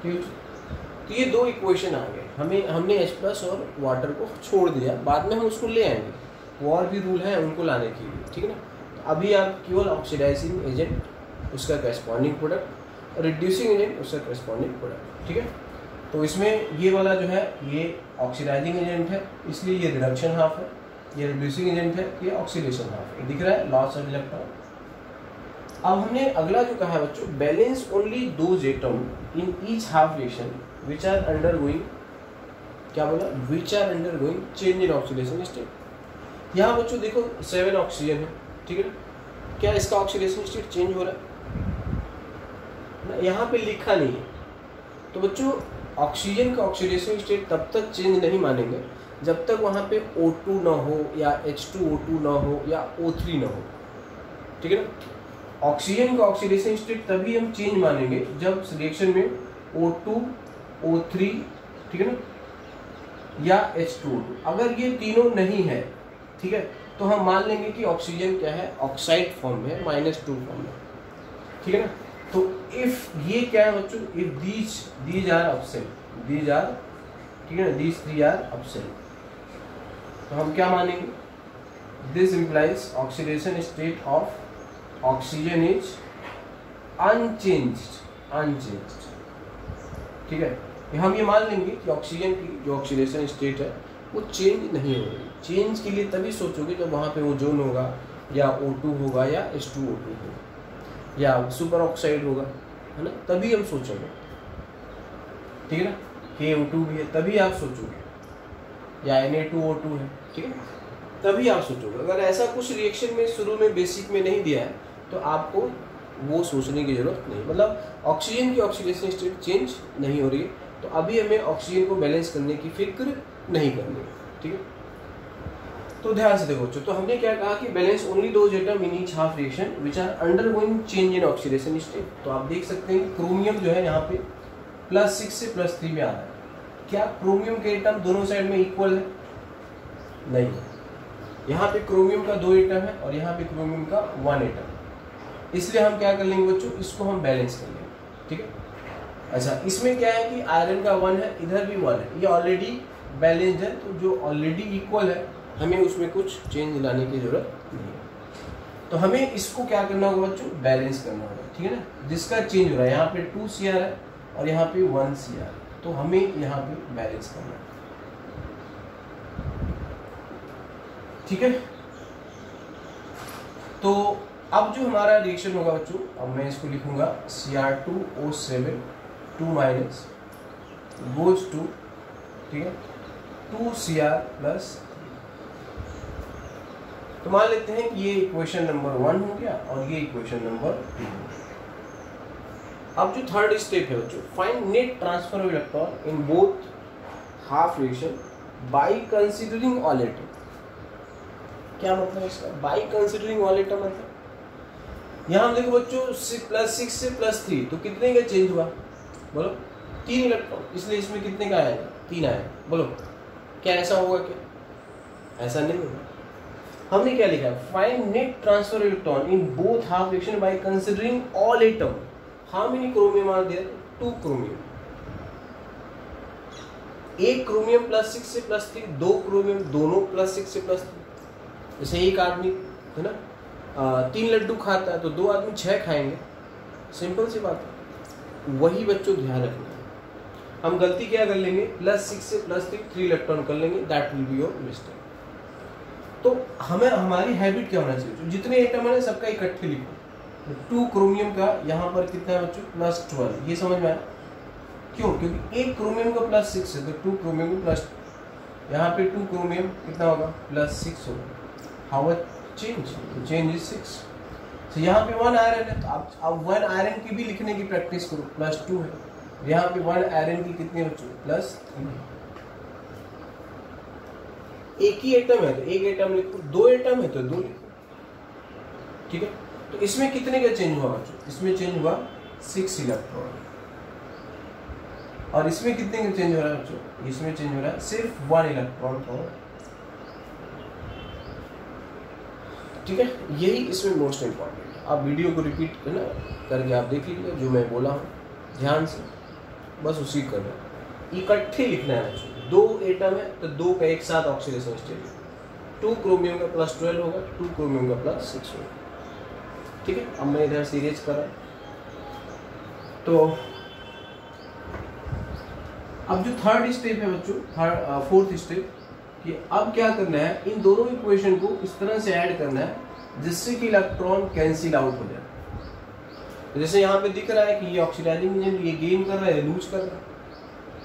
ठीक। तो ये दो इक्वेशन आ गए, हमने H+ और वाटर को छोड़ दिया, बाद में हम उसको ले आएंगे, वो और भी रूल हैं उनको लाने के लिए, ठीक है ना। तो अभी आप केवल ऑक्सीडाइजिंग एजेंट, उसका करस्पॉन्डिंग प्रोडक्ट, और रिड्यूसिंग एजेंट, उसका करस्पॉन्डिंग प्रोडक्ट, ठीक है। तो इसमें ये वाला जो है ये ऑक्सीडाइजिंग एजेंट है, इसलिए ये रिडक्शन हाफ है। ये रिड्यूसिंग एजेंट है, ये ऑक्सीडेशन हाफ है। दिख रहा है, लॉस ऑफ इलेक्ट्रॉन। अब हमने अगला जो कहा है बच्चों, balance only those atom in each half reaction which are undergoing, क्या बोला? which are undergoing change in oxidation state। यहाँ बच्चों देखो 7 ऑक्सीजन है, ठीक है, क्या इसका ऑक्सीडेशन स्टेट चेंज हो रहा है? यहाँ पे लिखा नहीं है। तो बच्चों ऑक्सीजन का ऑक्सीडेशन स्टेट तब तक चेंज नहीं मानेंगे जब तक वहाँ पे O2 ना हो, या H2O2 ना हो, या O3 ना हो, ठीक है ना। ऑक्सीजन का ऑक्सीडेशन स्टेट तभी हम चेंज मानेंगे जब रिएक्शन में O2 O3, ठीक है ना, या H2O2, अगर ये तीनों नहीं है, ठीक है, तो हम मान लेंगे कि ऑक्सीजन क्या है? ऑक्साइड फॉर्म में, -2 फॉर्म में, ठीक है ना। तो इफ ये क्या है बच्चों? If these are absent, these are, ठीक है ना, these 3 are absent, तो हम क्या मानेंगे? This implies oxidation state of oxygen is unchanged, ठीक है। हम ये मान लेंगे कि ऑक्सीजन की जो ऑक्सीडेशन स्टेट है वो चेंज नहीं हो रही। चेंज के लिए तभी सोचोगे जब वहाँ पे ओजोन होगा, या O2 होगा, या H2O2 होगा, या सुपर ऑक्साइड होगा, है ना, तभी हम सोचेंगे, ठीक है ना। KO2 भी है तभी आप सोचोगे, या Na2O2 है, ठीक है, तभी आप सोचोगे। अगर ऐसा कुछ रिएक्शन में शुरू में बेसिक में नहीं दिया है तो आपको वो सोचने की जरूरत नहीं, मतलब ऑक्सीजन की ऑक्सीडेशन स्टेट चेंज नहीं हो रही है, तो अभी हमें ऑक्सीजन को बैलेंस करने की फिक्र नहीं करनी, ठीक है। तो ध्यान से देखो बच्चों, तो हमने क्या कहा कि balance only those atom in each half reaction which are undergoing change in oxidation state. तो आप देख सकते हैं कि क्रोमियम जो है यहाँ पे +6 से +3 में आ रहा है। क्या क्रोमियम के एटम दोनों साइड में इक्वल है? नहीं, यहाँ पे क्रोमियम का 2 एटम है और यहाँ पे क्रोमियम का 1 एटम, इसलिए हम क्या कर लेंगे बच्चों, इसको हम बैलेंस कर लेंगे, ठीक है। अच्छा, इसमें क्या है कि आयरन का 1 है, इधर भी 1 है, ये ऑलरेडी बैलेंस्ड है, तो जो ऑलरेडी इक्वल है हमें उसमें कुछ चेंज लाने की जरूरत नहीं है। तो हमें इसको क्या करना होगा बच्चों? बैलेंस करना होगा, ठीक है ना। जिसका चेंज हो रहा है, यहाँ पे 2 Cr है और यहाँ पे 1 Cr है, तो हमें यहाँ पे बैलेंस करना है, ठीक है। तो अब जो हमारा रिएक्शन होगा बच्चों, अब मैं इसको लिखूंगा Cr2O7 2- goes to, ठीक है, 2 Cr+। तो मान लेते हैं कि ये इक्वेशन नंबर 1 हो गया और ये इक्वेशन नंबर 2 हो गया। अब जो थर्ड स्टेप है बच्चों, find net transfer of electron in both half reaction by considering all atom. क्या मतलब इसका? बाय कंसीडरिंग ऑल एटम मतलब यहाँ हम देखो बच्चों +6 से +3, तो कितने का चेंज हुआ? बोलो 3 इलेक्ट्रॉन, इसलिए इसमें कितने का आएगा? 3 आएगा। बोलो क्या ऐसा होगा? क्या ऐसा नहीं होगा। हमने क्या लिखा है? Find net transfer electron in both half reaction by considering all atom. How many chromium are there? 2 chromium, एक क्रोमियम +6 से +3, 2 क्रोमियम दोनों +6 से +3। जैसे एक आदमी है ना 3 लड्डू खाता है तो 2 आदमी 6 खाएंगे, सिंपल सी बात है। वही बच्चों ध्यान रखना है। हम गलती क्या कर लेंगे, +6 से +3 3 इलेक्ट्रॉन कर लेंगे, that will be your mistake. तो हमें हमारी हैबिट क्या होना चाहिए, जितने एटम है सबका इकट्ठे लिखो। 2 क्रोमियम का यहाँ पर कितना है बच्चों, +12, ये समझ में आया क्यों, क्योंकि एक क्रोमियम का +6 है तो 2 क्रोमियम का प्लस, यहाँ पे 2 क्रोमियम कितना होगा, +6 होगा। How change, change is 6। तो यहाँ पे 1 आयरन है तो आप 1 आयरन की भी लिखने की प्रैक्टिस करो, +2 है। यहाँ पे 1 आयरन की कितनी बच्चों, +3। एक ही एटम है तो एक एटम लिखो, 2 एटम है तो 2 लिखो, ठीक है। तो इसमें कितने का चेंज हुआ बच्चों, इसमें चेंज हुआ 6 इलेक्ट्रॉन। और इसमें कितने का चेंज हो रहा है बच्चों, इसमें चेंज हो रहा है सिर्फ 1 इलेक्ट्रॉन का, ठीक है। यही इसमें मोस्ट इंपॉर्टेंट है। आप वीडियो को रिपीट करके आप देख लीजिए जो मैं बोला हूँ ध्यान से, बस उसी कर रहे हैं। इकट्ठे लिखना है बच्चों, 2 एटम है तो 2 का एक साथ ऑक्सीडेशन स्टेट, 2 क्रोमियम का +12 होगा, 2 क्रोमियम का +6 होगा, ठीक है। अब मैं इधर सीरीज कर रहा हूँ। तो अब जो थर्ड स्टेप है बच्चों, फोर्थ स्टेप, कि अब क्या करना है, इन दोनों इक्वेशन को इस तरह से ऐड करना है जिससे कि इलेक्ट्रॉन कैंसिल आउट हो जाए। तो जैसे यहाँ पे दिख रहा है कि ये ऑक्सीडाइजिंग एजेंट ये गेन कर रहा है, लूज कर रहा है,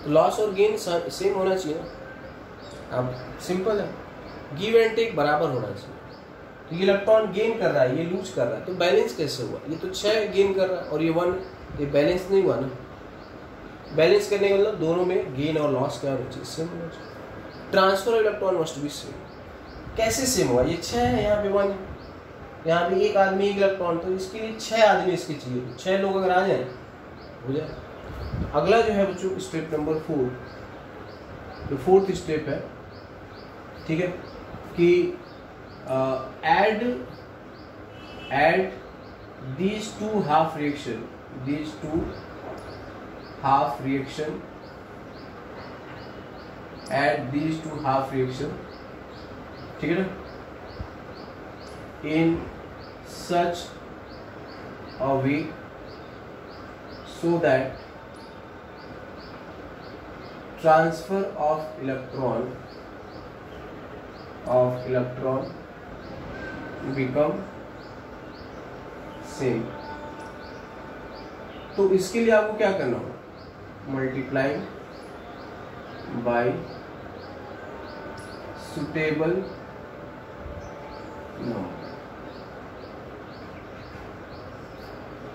तो लॉस और गेन सेम होना चाहिए ना। अब सिंपल है, गिव एंड टेक बराबर होना चाहिए। तो ये इलेक्ट्रॉन गेन कर रहा है, ये लूज कर रहा है, तो बैलेंस कैसे हुआ, ये तो 6 गेन कर रहा है और ये 1, ये बैलेंस नहीं हुआ ना। बैलेंस करने का मतलब दोनों में गेन और लॉस क्या होना चाहिए, सेम होना चाहिए। Transfer electron must be same. कैसे सेम हुआ, ये 6 है, यहाँ पे 1 है, यहाँ पे एक आदमी 1 इलेक्ट्रॉन, तो इसके लिए 6 आदमी इसके चाहिए, 6 लोग अगर आ जाए हो जाए। अगला जो है बच्चों स्टेप नंबर 4, जो फोर्थ स्टेप है, ठीक है, कि add these two half reaction add these two half reaction, ठीक है ना, in such a way so that transfer of electron become same। तो इसके लिए आपको क्या करना होगा, मल्टीप्लाइंग बाय सुटेबल नंबर,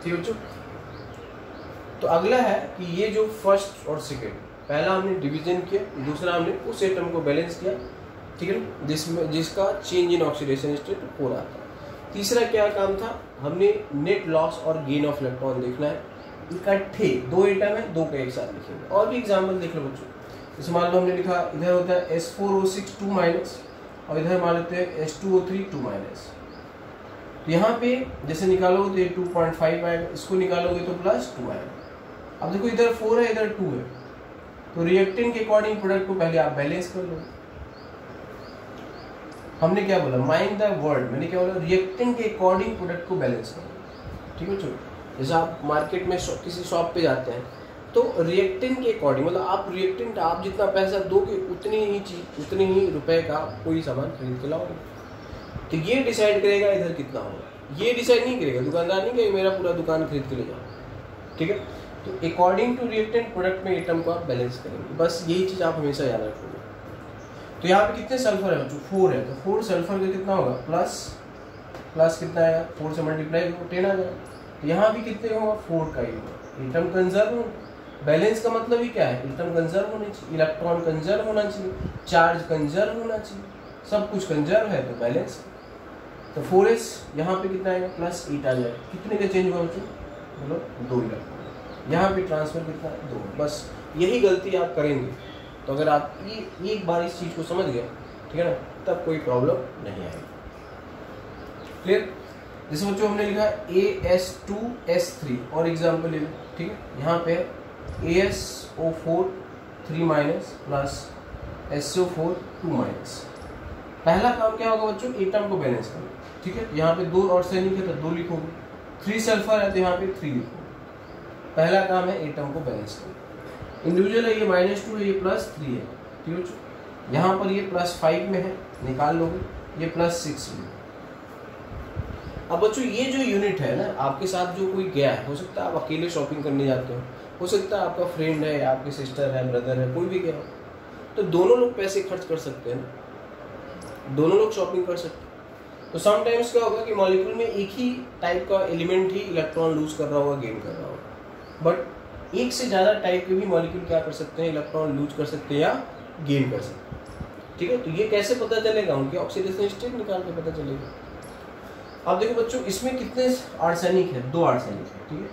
ठीक है बच्चों। तो अगला है कि ये जो फर्स्ट और सेकेंड, पहला हमने डिवीजन किया, दूसरा हमने उस एटम को बैलेंस किया, ठीक है ना, जिसका चेंज इन ऑक्सीडेशन स्टेट हो रहा था। तीसरा क्या काम था, हमने नेट लॉस और गेन ऑफ इलेक्ट्रॉन देखना है। इकट्ठे 2 एटम है, 2 का एक साथ लिखेंगे। और भी एग्जाम्पल देख लो बच्चों, जैसे मान लो हमने लिखा इधर होता है S4O6 2- और इधर मान लेते हैं S2O3 2-। तो यहाँ पे जैसे निकालोगे तो ये 2.5 आएगा, इसको निकालोगे तो +2 आएगा। अब देखो इधर 4 है, इधर 2 है, तो रिएक्टेंट के अकॉर्डिंग प्रोडक्ट को पहले आप बैलेंस कर लो। हमने क्या बोला, माइंड द वर्ड, मैंने क्या बोला, रिएक्टेंट के अकॉर्डिंग प्रोडक्ट को बैलेंस करो, ठीक है बच्चों। जैसे आप मार्केट में किसी शॉप पे जाते हैं तो रिएक्टेंट के अकॉर्डिंग, मतलब आप रिएक्टेंट आप जितना पैसा दोगे उतनी ही रुपए का कोई सामान खरीद के लाओगे। तो ये डिसाइड करेगा इधर कितना होगा, ये डिसाइड नहीं करेगा दुकानदार, नहीं कहेगा मेरा पूरा दुकान खरीद के ले जाओ, ठीक है। तो अकॉर्डिंग टू रिएक्टेंट प्रोडक्ट में एटम को आप बैलेंस करेंगे, बस यही चीज़ आप हमेशा याद रखोगे। तो यहाँ पे कितने सल्फर है बच्चों, 4 है, तो 4 सल्फर का कितना होगा, प्लस कितना आएगा, 4 से मल्टीप्लाई करो 10 आ जाएगा। तो यहाँ भी कितने होगा, 4 का ही होगा। एटम कंजर्व, बैलेंस का मतलब ही क्या है, एटम कंजर्व होनी चाहिए, इलेक्ट्रॉन कंजर्व होना चाहिए, चार्ज कंजर्व होना चाहिए, सब कुछ कंजर्व है तो बैलेंस। तो 4s यहाँ पे कितना आएगा, +8 आ जाएगा। कितने का चेंज हुआ बच्चों, मतलब 2 इलेक्ट्रॉन। यहाँ पे ट्रांसफर कितना है, 2। बस यही गलती आप करेंगे, तो अगर आप ये एक बार इस चीज़ को समझ गए, ठीक है ना, तब कोई प्रॉब्लम नहीं आएगी। क्लियर। जैसे बच्चों हमने लिखा AS2S3 और एग्जाम्पल ले लो, ठीक है। यहाँ पे ASO4 3 minus plus SO4 2 minus. पहला काम क्या होगा बच्चों, एटम को बैलेंस करना, ठीक है। यहाँ पे 2 आर्सेनिक है तो 2 लिखोगे, 3 सल्फर है तो यहाँ पे 3 लिखोगे। पहला काम है एटम को बैलेंस करना। इंडिविजुअल है ये -2 है, ये +3 है, ठीक है। यहाँ पर ये +5 में है, निकाल लोगे, ये +6 में। अब बच्चों ये जो यूनिट है ना, आपके साथ जो कोई गया है, हो सकता है आप अकेले शॉपिंग करने जाते हो सकता है आपका फ्रेंड है या आपकी सिस्टर है, ब्रदर है, कोई भी गया हो, तो दोनों लोग पैसे खर्च कर सकते हैं ना, दोनों लोग शॉपिंग कर सकते हैं। तो समटाइम्स क्या होगा कि मॉलिक्यूल में एक ही टाइप का एलिमेंट ही इलेक्ट्रॉन लूज कर रहा होगा, गेन कर रहा होगा, बट एक से ज़्यादा टाइप के भी मॉलिक्यूल क्या कर सकते हैं, इलेक्ट्रॉन लूज कर सकते हैं या गेन कर सकते हैं, ठीक है। तो ये कैसे पता चलेगा, उनके ऑक्सीडेशन स्टेट निकाल के पता चलेगा। अब देखो बच्चों, इसमें कितने आर्सेनिक है, 2 आर्सेनिक है, ठीक है।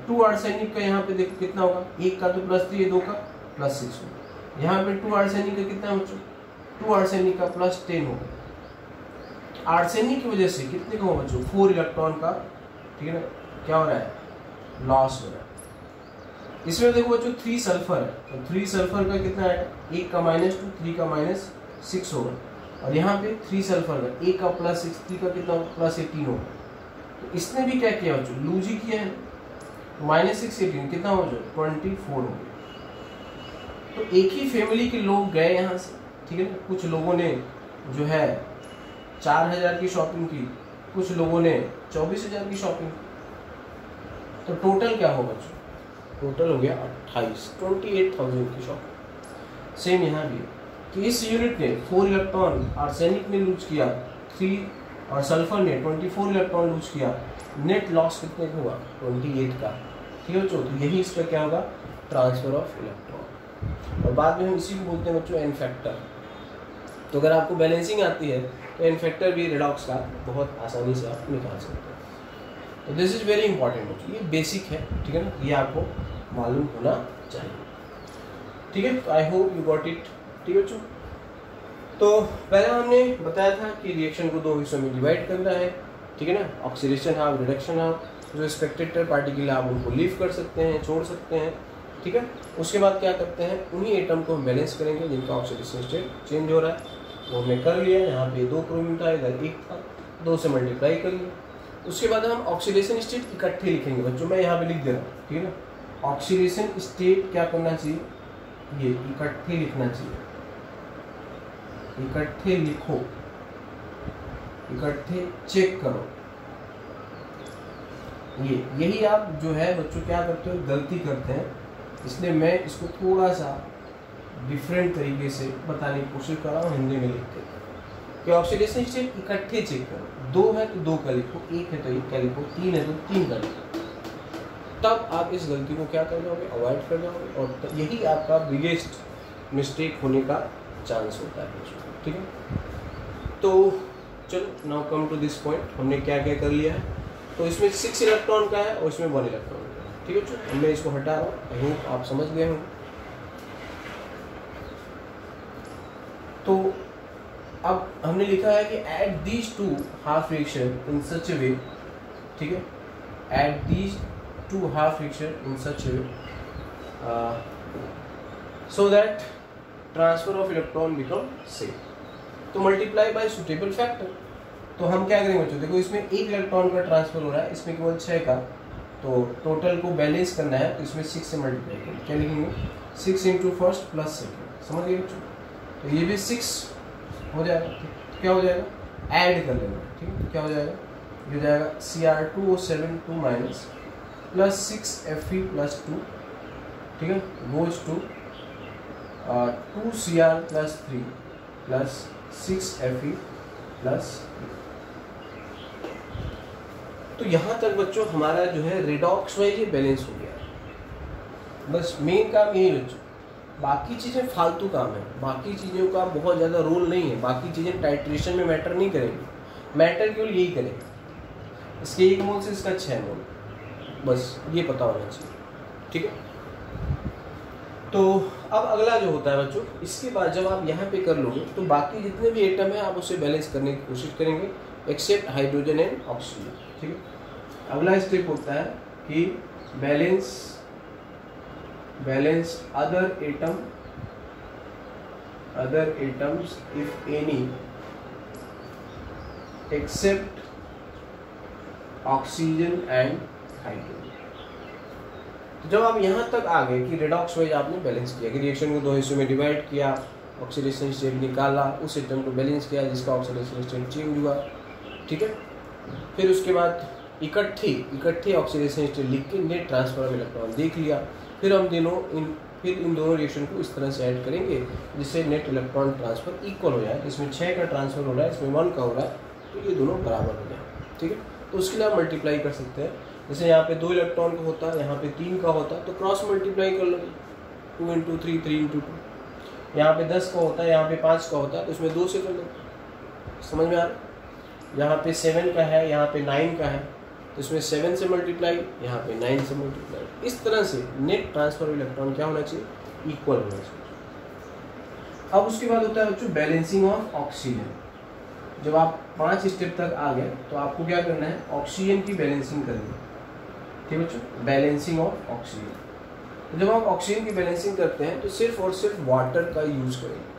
2 आर्सेनिक का यहाँ पे देखो कितना होगा, एक का तो +3 है, 2 का +6 होगा। यहाँ पे 2 आर्सेनिक का कितना है बच्चों, 2 आर्सेनिक का +10 होगा। आर्सेनिक की वजह से कितने का होगा बच्चों, 4 इलेक्ट्रॉन का, ठीक है ना, क्या हो रहा है, लॉस हो रहा है। इसमें देखो बच्चों 3 सल्फर है, तो 3 सल्फर का कितना आएगा, एक का -2, 3 का -6 होगा। और यहाँ पे 3 सल्फर का, एक का +6, 3 का कितना होगा, +18 होगा। तो इसने भी क्या किया बच्चों, लूज ही किया है, -6 18 कितना हो जो 24 हो गया। तो एक ही फैमिली के लोग गए यहाँ से, ठीक है ना। कुछ लोगों ने जो है 4000 की शॉपिंग की, कुछ लोगों ने 24000 की शॉपिंग की। तो टोटल क्या होगा बच्चों, टोटल हो गया 28,000 की शॉपिंग। सेम यहाँ भी कि इस यूनिट ने 4 इलेक्ट्रॉन आर्सेनिक ने लूज किया, 3 और सल्फर ने 24 इलेक्ट्रॉन लूज किया, नेट लॉस कितने का हुआ, 28 का, ठीक है बच्चों। तो यही इसका क्या होगा, ट्रांसफर ऑफ इलेक्ट्रॉन। और बाद में हम इसी को बोलते हैं बच्चों एन फैक्टर। तो अगर आपको बैलेंसिंग आती है तो एन फैक्टर भी रेडॉक्स का बहुत आसानी से आप निकाल सकते हैं। तो दिस इज़ वेरी इंपॉर्टेंट बच्चों, ये बेसिक है, ठीक है ना, ये आपको मालूम होना चाहिए, ठीक है। तो I hope you got it, ठीक है बच्चों। तो पहले हमने बताया था कि रिएक्शन को 2 हिस्सों में डिवाइड करना है, ठीक है ना, ऑक्सीडेशन हाफ, रिडक्शन हाफ। जो स्पेक्टेटर पार्टिकल आप उनको लीव कर सकते हैं, छोड़ सकते हैं, ठीक है। उसके बाद क्या करते हैं, उन्हीं एटम को हम बैलेंस करेंगे जिनका ऑक्सीडेशन स्टेट चेंज हो रहा है। वो हमने कर लिया, यहाँ पे 2 क्रोमीन था, इधर 1 था, 2 से मल्टीप्लाई कर लिया। उसके बाद हम ऑक्सीडेशन स्टेट इकट्ठे लिखेंगे बच्चों, मैं यहाँ पे लिख दे रहा हूँ, ठीक है ना। ऑक्सीडेशन स्टेट क्या करना चाहिए, ये इकट्ठे लिखना चाहिए, इकट्ठे लिखो, इकट्ठे चेक करो। ये यही आप जो है बच्चों क्या करते हो, गलती करते हैं, इसलिए मैं इसको थोड़ा सा डिफरेंट तरीके से बताने की कोशिश कर रहा हूँ हिंदी में लिखते कि ऑक्सीडेशन स्टेट इकट्ठे चेक करो। 2 है तो 2 का लिखो, 1 है तो 1 का लिखो, 3 है तो 3 का लिखो, तब आप इस गलती को क्या कर जाओगे, अवॉइड कर जाओगे, और यही आपका बिगेस्ट मिस्टेक होने का चांस होता है, ठीक है। तो चलो now come to this point, हमने क्या क्या कर लिया है। तो इसमें 6 इलेक्ट्रॉन का है और इसमें 1 इलेक्ट्रॉन का है, ठीक है बच्चों। मैं इसको हटा रहा हूँ, आई होप आप समझ गए होंगे। तो अब हमने लिखा है कि at these 2 half reaction in such a way, ठीक है, at these 2 half reaction in such a way so that transfer of electron become same. तो मल्टीप्लाई बाय सुटेबल फैक्टर। तो हम क्या करेंगे बच्चों, देखो इसमें 1 इलेक्ट्रॉन का ट्रांसफर हो रहा है, इसमें केवल 6 का, तो टोटल को बैलेंस करना है, तो इसमें 6 से मल्टीप्लाई करेंगे, क्या लिखेंगे, 6 × फर्स्ट प्लस सेकेंड, समझ गए बच्चों। तो ये भी 6 हो जाएगा, तो क्या हो जाएगा, ऐड कर लेंगे, ठीक है। तो क्या हो जाएगा, ये हो जाएगा Cr2O7 2 minus plus 6Fe plus 2, ठीक है, goes to 2Cr plus 3 plus 6Fe plus. तो यहाँ तक बच्चों हमारा जो है रेडॉक्स वाइज ये बैलेंस हो गया। बस मेन काम यही बच्चों, बाकी चीज़ें फालतू काम है, बाकी चीज़ों का बहुत ज़्यादा रोल नहीं है, बाकी चीज़ें टाइट्रेशन में मैटर नहीं करेंगी, मैटर केवल यही करेंगे, इसके 1 मोल से इसका 6 मोल, बस ये पता होना चाहिए, ठीक है। तो अब अगला जो होता है बच्चों, इसके बाद जब आप यहाँ पे कर लोगे तो बाकी जितने भी एटम है आप उसे बैलेंस करने की कोशिश करेंगे, एक्सेप्ट हाइड्रोजन एंड ऑक्सीजन, ठीक है। अगला स्टेप होता है कि balance other atom other atoms if any except oxygen and hydrogen। तो जब आप यहाँ तक आ गए कि रेडॉक्स वाइज आपने बैलेंस किया कि रिएक्शन को 2 हिस्सों में डिवाइड किया, ऑक्सीडेशन स्टेट निकाला, उस एटम को बैलेंस किया जिसका ऑक्सीडेशन स्टेट चेंज हुआ, ठीक है। फिर उसके बाद इकट्ठे ऑक्सीडेशन स्टेट लिख के नेट ट्रांसफर ऑफ इलेक्ट्रॉन देख लिया। फिर हम इन दोनों रिएक्शन को इस तरह से ऐड करेंगे जिससे नेट इलेक्ट्रॉन ट्रांसफर इक्वल हो जाए। इसमें 6 का ट्रांसफर हो रहा है, इसमें 1 का हो रहा है, तो ये दोनों बराबर हो जाए, ठीक है। तो उसके लिए आप मल्टीप्लाई कर सकते हैं। जैसे यहाँ पे 2 इलेक्ट्रॉन का होता है, यहाँ पे 3 का होता है, तो क्रॉस मल्टीप्लाई कर लो, 2 × 3 3 × 2। यहाँ पे 10 का होता है, यहाँ पे 5 का होता है, तो इसमें 2 से कर लो। समझ में आ रहा? यहाँ पे 7 का है, यहाँ पे 9 का है, तो इसमें 7 से मल्टीप्लाई, यहाँ पे 9 से मल्टीप्लाई। इस तरह से नेट ट्रांसफर इलेक्ट्रॉन क्या होना चाहिए? इक्वल होना चाहिए। अब उसके बाद होता है बच्चों बैलेंसिंग ऑफ ऑक्सीजन। जब आप 5 स्टेप तक आ गए तो आपको क्या करना है? ऑक्सीजन की बैलेंसिंग करनी है, ठीक है बच्चों, बैलेंसिंग ऑफ ऑक्सीजन। तो जब आप ऑक्सीजन की बैलेंसिंग करते हैं तो सिर्फ और सिर्फ वाटर का यूज करेंगे।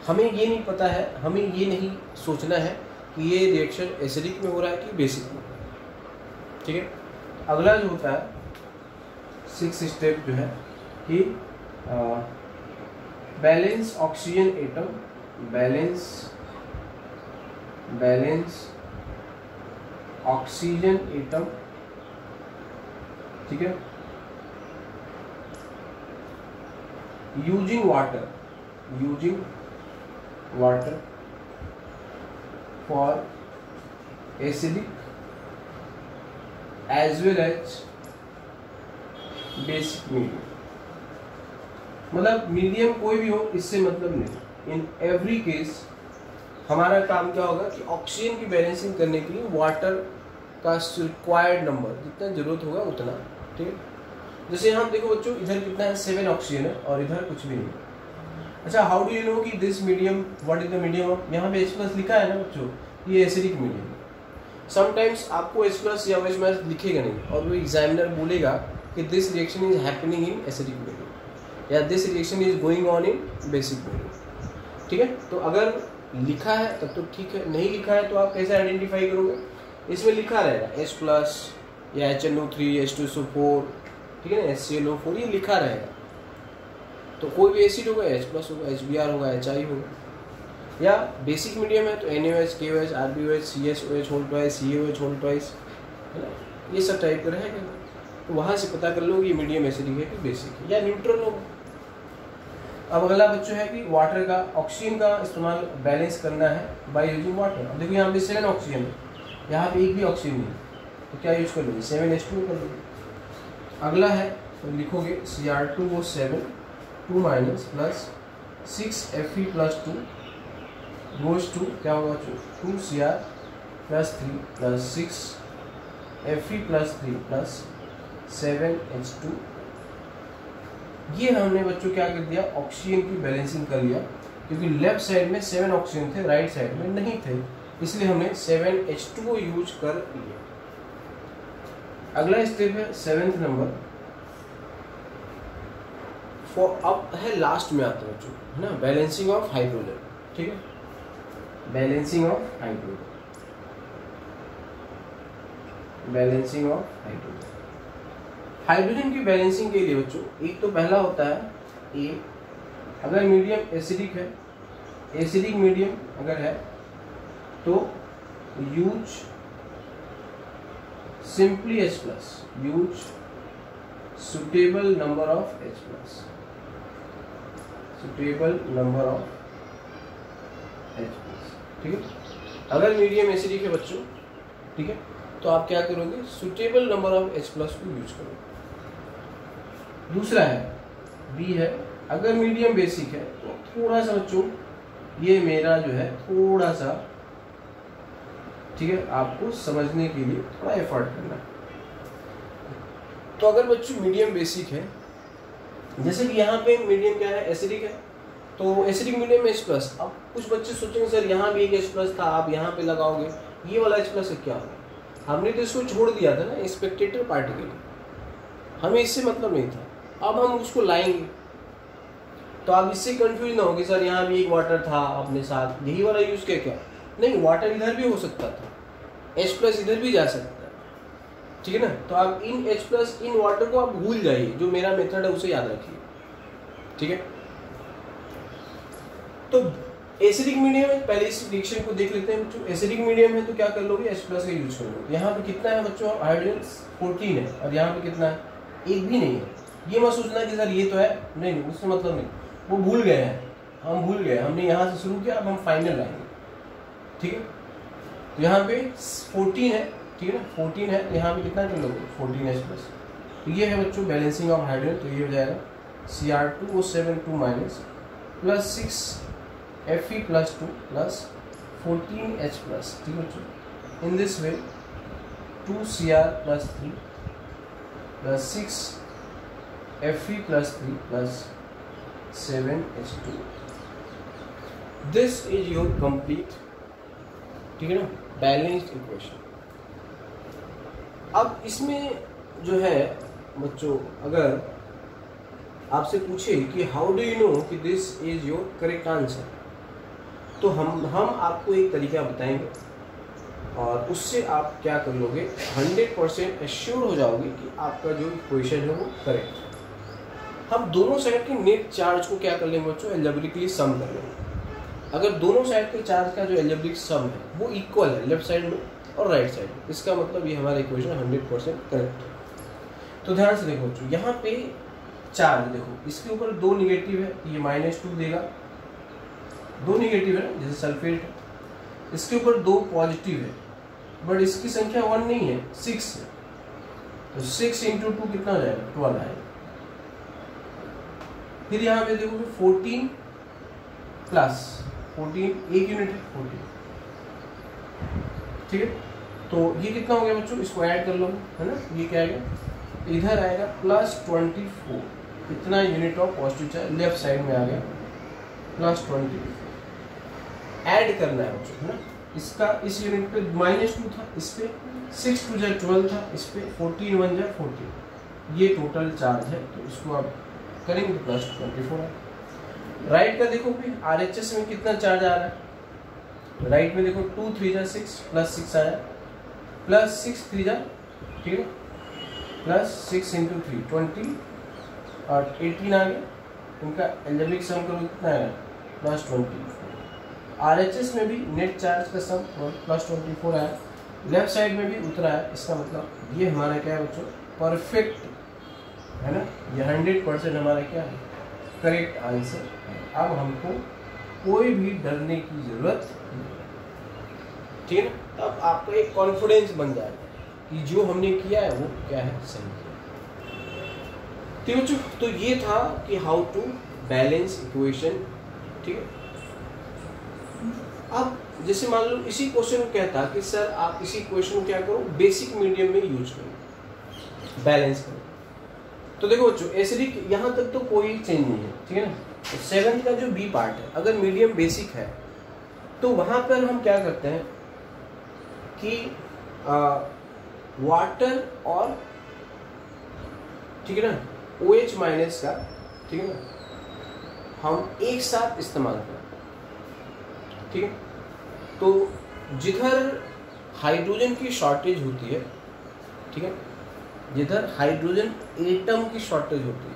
हमें ये नहीं पता है, हमें ये नहीं सोचना है कि ये रिएक्शन एसिडिक में हो रहा है कि बेसिक में, ठीक है। अगला जो होता है 6 स्टेप जो है कि balance oxygen atom, balance oxygen atom, ठीक है, using water for acidic as well as basic medium. मतलब मीडियम कोई भी हो इससे मतलब नहीं। इन एवरी केस हमारा काम क्या होगा कि ऑक्सीजन की बैलेंसिंग करने के लिए वाटर का रिक्वायर्ड नंबर जितना जरूरत होगा उतना, ठीक है। जैसे यहाँ देखो बच्चों, इधर कितना है? 7 ऑक्सीजन है और इधर कुछ भी नहीं। अच्छा, हाउ डू यू नो कि this medium, what is the medium of? यहाँ पे H+ लिखा है ना बच्चों, ये एसिडिक मीडियम। समटाइम्स आपको H+ या OH- लिखेगा नहीं और वो एग्जामिनर बोलेगा कि this reaction is happening in acidic medium या this reaction is going on in basic medium, ठीक है। तो अगर लिखा है तब तो ठीक है, नहीं लिखा है तो आप कैसे आइडेंटिफाई करोगे? इसमें लिखा रहेगा H+ या HNO3, H2SO4, ठीक है ना, HClO4, ये लिखा रहेगा। तो कोई भी एसिड होगा, H+ होगा, HBr होगा, HI होगा। या बेसिक मीडियम है तो NaOH, KOH, RbOH, CSOH whole twice, CaOH whole twice, है ना, ये सब टाइप का रहेगा। तो वहाँ से पता कर लो कि मीडियम एसिडिक है कि बेसिक है या न्यूट्रल होगा। अब अगला बच्चों है कि वाटर का, ऑक्सीजन का इस्तेमाल बैलेंस करना है बाय यूजिंग वाटर। अब देखो यहाँ पे 7 ऑक्सीजन है, यहाँ पे एक भी ऑक्सीजन नहीं, तो क्या यूज कर लोगे? 7H2 कर लोगे। अगला है तो लिखोगे Cr2O7 2 minus plus 6Fe+2 goes to क्या होगा? 2Cr+3 plus 6Fe+3 plus 7H2। ये हमने बच्चों क्या कर दिया? ऑक्सीजन की बैलेंसिंग कर लिया, क्योंकि लेफ्ट साइड में 7 ऑक्सीजन थे, राइट साइड में नहीं थे, इसलिए हमने 7H2 को यूज कर लिया। अगला स्टेप है 7th नंबर फॉर, अब है लास्ट में आता है बच्चों, है ना, बैलेंसिंग ऑफ हाइड्रोजन, ठीक है, balancing of hydrogen, balancing of hydrogen. Hydrogen की बैलेंसिंग के लिए बच्चों एक तो पहला होता है ए, अगर मीडियम एसिडिक है, एसिडिक मीडियम अगर है तो use simply H+, use suitable number of H+, suitable number of H+, ठीक है। अगर मीडियम एसिडिक है बच्चों, ठीक है, तो आप क्या करोगे? सुटेबल नंबर ऑफ H+ को यूज करोगे। दूसरा है बी है, अगर मीडियम बेसिक है तो थोड़ा सा बच्चों ये मेरा जो है थोड़ा सा, ठीक है, आपको समझने के लिए थोड़ा एफर्ट करना है। तो अगर बच्चों मीडियम बेसिक है, जैसे कि यहाँ पे मीडियम क्या है? एसिडिक है, तो एसिडिक मीडियम में H+। अब कुछ बच्चे सोचेंगे सर यहाँ भी एक H+ था, आप यहाँ पे लगाओगे, ये वाला H+ क्या होगा? हमने तो इसको छोड़ दिया था ना स्पेक्टेटर पार्टिकल, हमें इससे मतलब नहीं था। अब हम उसको लाएंगे, तो आप इससे कंफ्यूज ना हो कि सर यहाँ भी एक वाटर था अपने साथ, यही वाला यूज किया क्या? नहीं, वाटर इधर भी हो सकता था, H+ इधर भी जा सकता है, ठीक है ना। तो आप इन H+ इन वाटर को आप भूल जाइए, जो मेरा मेथड है उसे याद रखिए, ठीक है। तो एसिडिक मीडियम है, पहले इस रिएक्शन को देख लेते हैं बच्चों। एसिडिक मीडियम है तो क्या कर लोगे, H+ का यूज कर लोगे। यहाँ पे कितना है बच्चों, हाइड्रोजन 14 है, और यहाँ पे कितना है, एक भी नहीं है। ये मत सोचना कि सर ये तो है, नहीं, उससे मतलब नहीं, वो भूल गए हैं, हम भूल गए, हमने यहाँ से शुरू किया, अब हम फाइनल आएंगे, ठीक है। तो यहाँ पे 14 है, ठीक है ना, 14 है, यहाँ पे कितना कर लोगे, 14H+। तो ये है बच्चों बैलेंसिंग ऑफ हाइड्रोजन। तो ये हो जाएगा Cr2O7 plus 6 Fe+2 plus 14H+, ठीक है बच्चों। In this way 2Cr+3 plus 6 Fe+3 plus 7H2। This is your complete, ठीक है ना, बैलेंस्ड इक्वेशन। अब इसमें जो है बच्चों, अगर आपसे पूछे कि हाउ डू यू नो कि this is your correct answer, तो हम आपको एक तरीका बताएंगे और उससे आप क्या कर लोगे, 100% एश्योर हो जाओगे कि आपका जो इक्वेशन है वो करेक्ट है। हम दोनों साइड के नेट चार्ज को क्या कर लेंगे बच्चों, एल्जेब्रिकली सम कर लेंगे। अगर दोनों साइड के चार्ज का जो एल्जेब्रिक सम है वो इक्वल है लेफ्ट साइड में और राइट साइड में, इसका मतलब ये हमारा इक्वेशन 100% करेक्ट है। तो ध्यान से देखो बच्चों, यहाँ पे चार्ज देखो, इसके ऊपर 2 निगेटिव है, ये -2 देगा, 2 निगेटिव है ना, जैसे सल्फेट है। इसके ऊपर 2 पॉजिटिव है, बट इसकी संख्या 1 नहीं है, 6 है। तो 6 × 2 कितना हो जाएगा, 12 आएगा। फिर यहाँ पे देखो 14 प्लस 14, एक यूनिट है 14, ठीक है। तो ये कितना हो गया बच्चों, इसको ऐड कर लो, है ना। ये क्या आएगा, इधर आएगा +24, इतना unit of positive charge left side में आ गया, +24 ऐड करना है बच्चों, है ना। इसका इस यूनिट पे -2 था, इस पे 6 × 2 = 12 था, इस पे 14 × 1 = 14, ये टोटल चार्ज है। तो इसको आप करेंगे तो +24 है। राइट का देखो फिर RHS में कितना चार्ज आ रहा है, राइट में देखो 2 × 3 = 6 प्लस 6 आया, प्लस 6 × 3 = ठीक है, प्लस 6 × 3 20 और 18 आ गया। इनका एल्जेब्रिक सम करो कितना आएगा, +24। RHS में भी नेट चार्ज का सम +24 आया, लेफ्ट साइड में भी उतरा है। इसका मतलब ये हमारा क्या है बच्चों, परफेक्ट है ना, ये 100% हमारा क्या है, करेक्ट आंसर है। अब हमको कोई भी डरने की जरूरत नहीं, ठीक है। तब आपका एक कॉन्फिडेंस बन जाएगा कि जो हमने किया है वो क्या है, सही किया। ठीक बच्चों, तो ये था कि हाउ टू बैलेंस इक्वेशन, ठीक है। अब जैसे मान लो इसी क्वेश्चन में कहता कि सर आप इसी क्वेश्चन को क्या करो, बेसिक मीडियम में यूज करो, बैलेंस करो। तो देखो बच्चों, एसिडिक यहाँ तक तो कोई चेंज नहीं है, ठीक है ना। तो 7th का जो बी पार्ट है, अगर मीडियम बेसिक है तो वहां पर हम क्या करते हैं कि वाटर और, ठीक है ना, OH- का, ठीक है ना, हम एक साथ इस्तेमाल करें, ठीक है। तो जिधर हाइड्रोजन की शॉर्टेज होती है, ठीक है, जिधर हाइड्रोजन एटम की शॉर्टेज होती है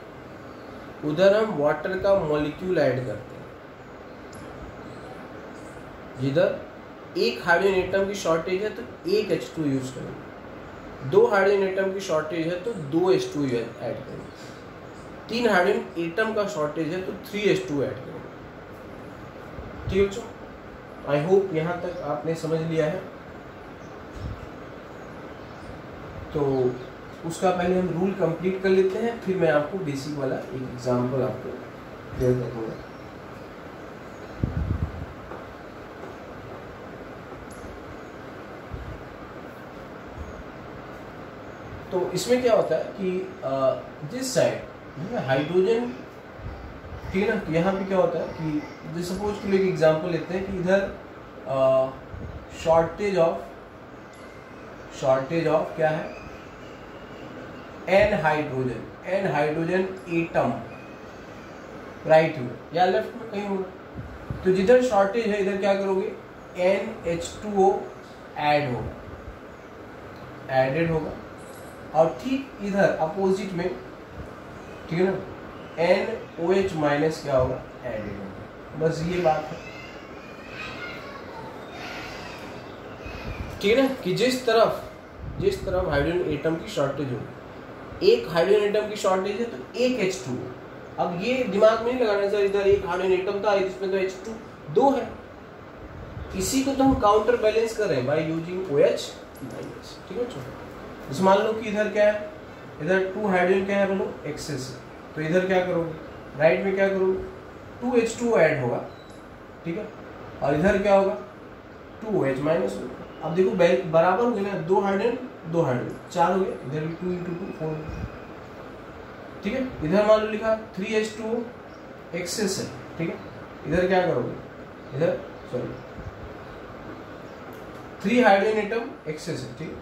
उधर हम वाटर का मॉलिक्यूल ऐड करते हैं। जिधर एक हाइड्रोजन एटम की शॉर्टेज है तो एक H2 यूज करेंगे, 2 हाइड्रोजन एटम की शॉर्टेज है तो 2 H2 ऐड करेंगे, 3 हाइड्रोजन एटम का शॉर्टेज है तो 3 H2 ऐड करेंगे, ठीक है बच्चों। आई होप यहाँ तक आपने समझ लिया है। तो उसका पहले हम रूल कंप्लीट कर लेते हैं, फिर मैं आपको बेसिक वाला एक एग्जांपल आपको क्लियर कर दूंगा। तो इसमें क्या होता है कि जिस साइड हाइड्रोजन, ठीक है ना, तो यहाँ पे क्या होता है कि जैसे सपोज के लिए एक एग्जांपल लेते हैं कि इधर शॉर्टेज ऑफ क्या है, n हाइड्रोजन एटम, राइट में या लेफ्ट में कहीं होगा। तो जिधर शॉर्टेज है इधर क्या करोगे, NH2O ऐड होगा, एडेड होगा, और ठीक इधर अपोजिट में, ठीक है ना, NOH माइनस क्या होगा, एडेड होगा। बस ये बात है, ठीक है ना, कि जिस तरफ हाइड्रोजन एटम की शॉर्टेज हो, एक हाइड्रोजन एटम की शॉर्टेज है तो एक H2O। अब ये दिमाग में नहीं लगाना सर इधर एक हाइड्रोजन एटम था इसमें तो H2 दो है, इसी को तो हम काउंटर बैलेंस कर रहे हैं बाय यूजिंग OH माइनस, ठीक है बच्चों। जैसे मान लो कि इधर क्या है, इधर 2 हाइड्रोजन क्या है बोलो, एक्सेस है, तो इधर क्या करोगे, राइट में क्या करोगे, 2H2O ऐड होगा, ठीक है, और इधर क्या होगा, 2OH माइनस होगा। अब देखो बराबर हो गए ना, 2 हाइड्रोजन 2 हाइड्रोजन 4 हो गए, इधर भी 2 × 2 4, ठीक है। इधर मान लो लिखा 3H2O एक्सेस है, ठीक है, इधर क्या करोगे, इधर सॉरी 3 हाइड्रोजन एटम एक्सेस है, ठीक है,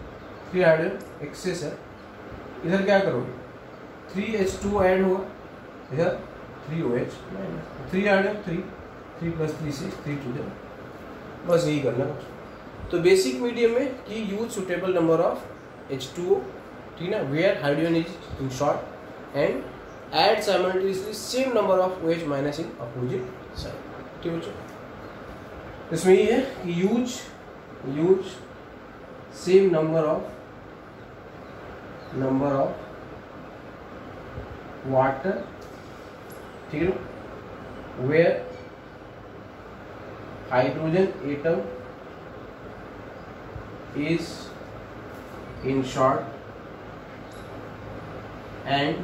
3 हाइड्रोजन एक्सेस है, इधर क्या करोगे, 3H2O ऐड होगा, इधर 3OH माइनस, 3 हाइड्रोजन 3 + 3 6 3 2 0, बस यही करना है। तो बेसिक मीडियम में कि use suitable number of H2O, ठीक है ना, where hydrogen is in short and add simultaneously same number of OH minus in opposite side, ठीक है। इसमें ये है कि use same number of water, ठीक है ना, where hydrogen atom is in short and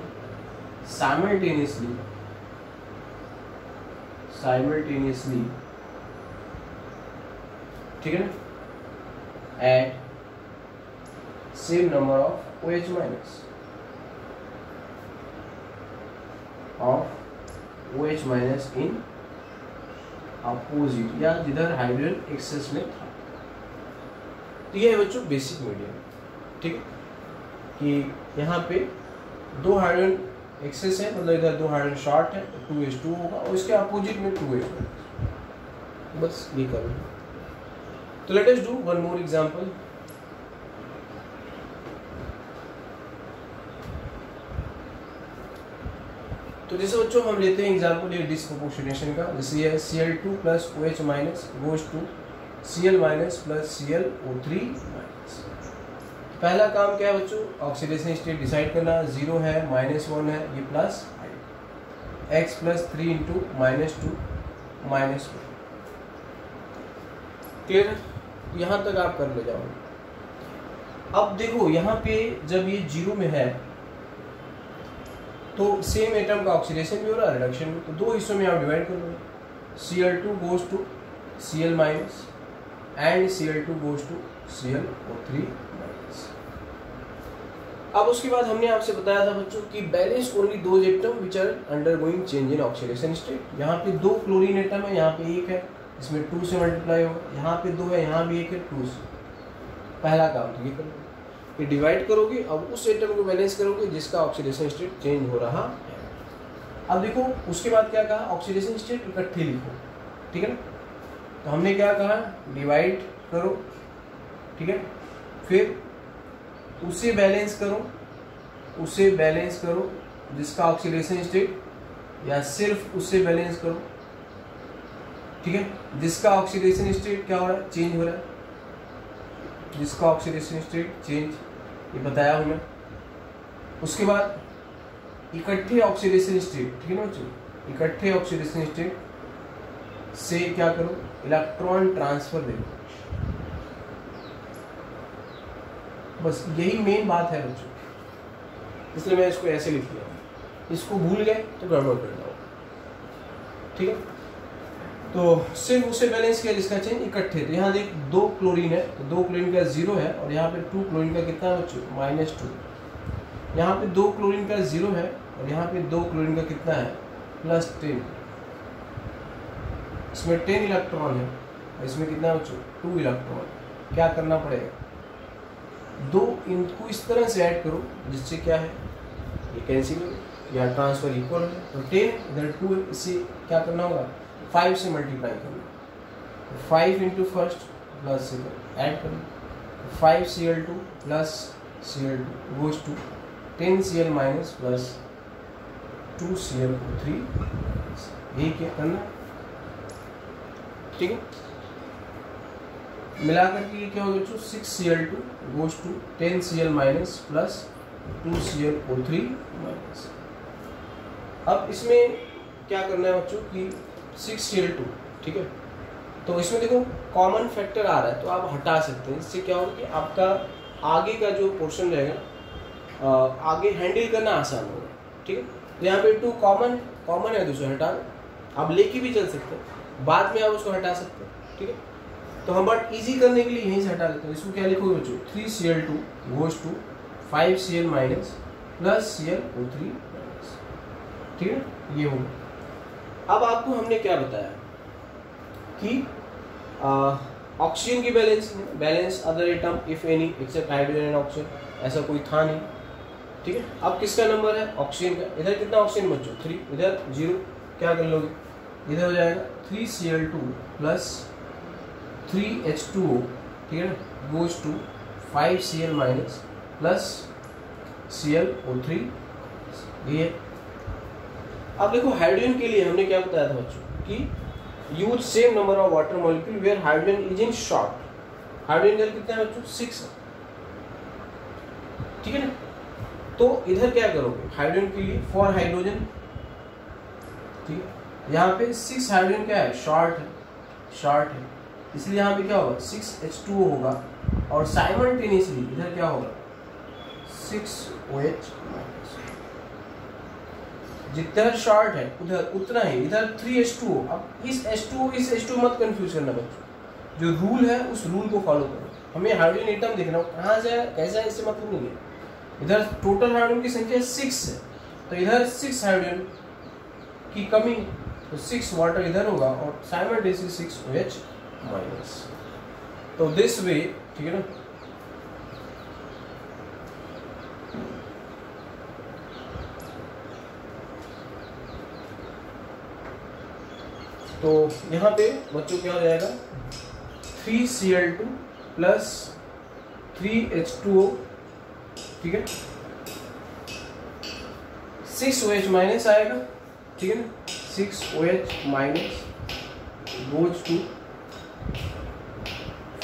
simultaneously ठीक है ना, at same number of OH minus in opposite या जिधर हाइड्रोजन एक्सेस में था। तो ये है बच्चों बेसिक मीडियम, ठीक है, कि यहाँ पे 2 हाइड्रोजन एक्सेस है, मतलब इधर 2 हाइड्रोजन शॉर्ट है तो 2H2 होगा और इसके अपोजिट में 2H, बस ये कर लो। तो let us do one more example. तो जैसे बच्चों हम लेते हैं एग्जांपल ये डिस्प्रोपोर्शनेशन का, जैसे ये Cl2 + OH minus goes to Cl minus + ClO3 minus. पहला काम क्या है बच्चों, ऑक्सीडेशन स्टेट डिसाइड करना, 0 है -1 है, ये प्लस x + 3 × -2 -1, क्लियर, यहाँ तक आप कर ले जाओगे। अब देखो यहाँ पे जब ये 0 में है तो सेम एटम का ऑक्सीडेशन भी हो रहा है, रिडक्शन भी, तो 2 हिस्सों में आप डिवाइड कर लोगे, Cl2 goes to Cl minus and Cl2 goes to ClO3 minus. अब उसके बाद हमने आपसे बताया था बच्चों कि balance only those atom which are undergoing change in oxidation state. यहाँ पे 2 क्लोरीन एटम है, यहाँ पे 1 है, इसमें 2 से मल्टीप्लाई होगा, यहाँ पे 2 है, यहाँ भी 1 है, 2 से। पहला काम तो ये करोगे, ये डिवाइड करोगे, अब उस एटम को बैलेंस करोगे जिसका ऑक्सीडेशन स्टेट चेंज हो रहा है। अब देखो उसके बाद क्या कहा, ऑक्सीडेशन स्टेट इकट्ठे लिखो, ठीक है ना। तो हमने क्या कहा, डिवाइड करो, ठीक है, फिर उसे बैलेंस करो जिसका ऑक्सीडेशन स्टेट, या सिर्फ उससे बैलेंस करो, ठीक है, जिसका ऑक्सीडेशन स्टेट क्या हो रहा है, चेंज हो रहा है, जिसका ऑक्सीडेशन स्टेट चेंज, ये बताया हमने। उसके बाद इकट्ठे ऑक्सीडेशन स्टेट, ठीक है ना बच्चों, इकट्ठे ऑक्सीडेशन स्टेट से क्या करो, इलेक्ट्रॉन ट्रांसफर देखो, बस यही मेन बात है बच्चों, इसलिए मैं इसको ऐसे लिख दिया, इसको भूल गए तो गड़बड़ कर जाओ, ठीक है। तो सिर्फ उससे बैलेंस किया जिसका चेंज इकट्ठे, तो यहाँ देख 2 क्लोरीन है, तो 2 क्लोरीन का 0 है, और यहाँ पे 2 क्लोरीन का कितना है बच्चों, -2, यहाँ पे 2 क्लोरीन का 0 है, और यहाँ पे 2 क्लोरीन का कितना है, +10, इसमें 10 इलेक्ट्रॉन है, इसमें कितना है बच्चों, 2 इलेक्ट्रॉन। क्या करना पड़ेगा, 2 इनको इस तरह से ऐड करो जिससे क्या है, ये कैंसिल हो, या ट्रांसफर इक्वल है, तो 10 इधर 2 है, इसे क्या करना होगा 5 से मल्टीप्लाई करना, 5 into first plus second add करना, 5Cl2 plus Cl2 goes to 10Cl minus plus 2Cl3, यही क्या करना, ठीक है। मिलाकर के ये क्या होगा बच्चों 6Cl2 goes to 10Cl minus plus 2Cl3 minus. अब इसमें क्या करना है बच्चों कि 6Cl2, ठीक है, तो इसमें देखो कॉमन फैक्टर आ रहा है तो आप हटा सकते हैं। इससे क्या होगा कि आपका आगे का जो पोर्शन रहेगा आगे हैंडल करना आसान होगा, ठीक है। तो यहाँ पे 2 कॉमन है, दूसरा हटा दो, आप लेके भी चल सकते हैं, बाद में आप उसको हटा सकते हैं, ठीक है। तो हम बट इजी करने के लिए यहीं से हटा लेते हैं। इसको क्या लिखोगे बच्चों 3Cl2 goes to 5Cl minus plus Cl3 minus, ठीक है, ये होगा। अब आपको हमने क्या बताया कि ऑक्सीजन की balance other atom if any except hydrogen and oxygen, ऐसा कोई था नहीं, ठीक है। अब किसका नंबर है ऑक्सीजन का, इधर कितना ऑक्सीजन बच्चों 3, इधर 0, क्या कर लोगे इधर हो जाएगा 3Cl2 प्लस 3H2O, ठीक है ना, goes to 5Cl minus plus Cl3, ये। अब देखो हाइड्रोजन के लिए हमने क्या बताया था बच्चों कि use same number of water molecule where hydrogen is in short. Hydrogen level कितना है बच्चों 6 है, ठीक है ना। तो इधर क्या करोगे हाइड्रोजन के लिए फॉर हाइड्रोजन, ठीक है, यहाँ पे 6 हाइड्रोजन क्या है शॉर्ट है, इसलिए यहाँ पे क्या होगा 6H2O होगा और साइमल्टेनियसली इधर क्या होगा 6OH माइनस। जितना शॉर्ट है उधर उतना ही इधर 3H2O। अब इस H2O मत कंफ्यूज करना बच्चों, जो रूल है उस रूल को फॉलो करो। हमें हाइड्रोजन एटम देखना हो कहाँ से है कैसा है, इससे मतलब नहीं है। इधर टोटल हाइड्रोजन की संख्या 6 है, तो इधर 6 हाइड्रोजन की कमी, तो 6 वाटर इधर होगा और साइमल्टेनियसली 6OH माइनस। तो दिस वे, ठीक है ना। तो यहाँ पे बच्चों क्या हो जाएगा 3Cl2 प्लस 3H2O, ठीक है, 6OH माइनस आएगा, ठीक है ना, 6OH minus goes to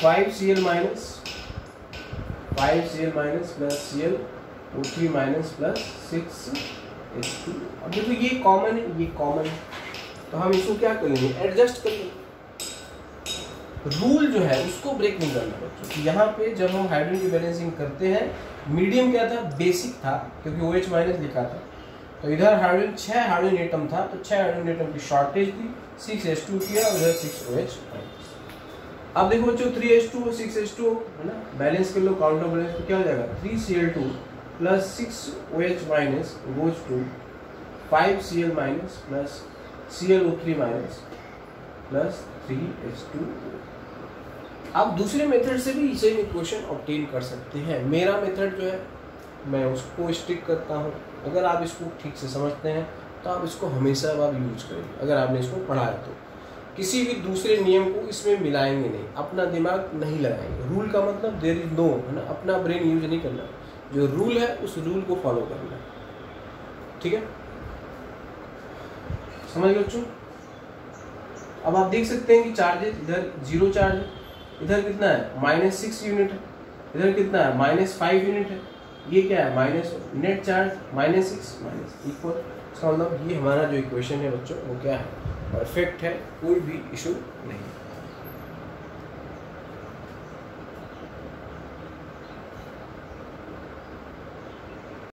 5Cl minus plus Cl3 minus plus 6H2। अब देखो ये कॉमन है, ये कॉमन है, तो हम इसको क्या करेंगे एडजस्ट करेंगे। रूल जो है उसको ब्रेक नहीं करना बच्चों कि यहाँ पे जब हम हाइड्रोजन की बैलेंसिंग करते हैं, मीडियम क्या था बेसिक था क्योंकि OH माइनस लिखा था, तो इधर हाइड्रोजन 6 हाइड्रोजन एटम था, तो 6 हाइड्रोजन एटम की शॉर्टेज थी, 6H2 किया और इधर 6OH माइनस। अब देखो बच्चों 3H2 और 6H2 है ना, बैलेंस कर लो, काउंटर बैलेंस तो क्या हो जाएगा 3Cl2 plus 6OH minus goes to 5Cl minus plus Cl3 minus plus 3H2। आप दूसरे मेथड से भी इसे इक्वेशन ऑब्टेन कर सकते हैं। मेरा मेथड जो है मैं उसको स्टिक करता हूँ। अगर आप इसको ठीक से समझते हैं तो आप इसको हमेशा आप यूज करेंगे। अगर आपने इसको पढ़ा है तो किसी भी दूसरे नियम को इसमें मिलाएंगे नहीं, अपना दिमाग नहीं लगाएंगे। रूल का मतलब देयर इज नो, है ना, अपना ब्रेन यूज नहीं करना, जो रूल है उस रूल को फॉलो करना, ठीक है, समझ गए बच्चों। अब आप देख सकते हैं कि चार्जेस इधर 0 चार्ज है, इधर कितना है -6 यूनिट है, इधर कितना है -5 यूनिट है, ये क्या है minus net charge -6 minus equal. इसका मतलब ये हमारा जो इक्वेशन है बच्चों वो क्या है परफेक्ट है, कोई भी इशू नहीं।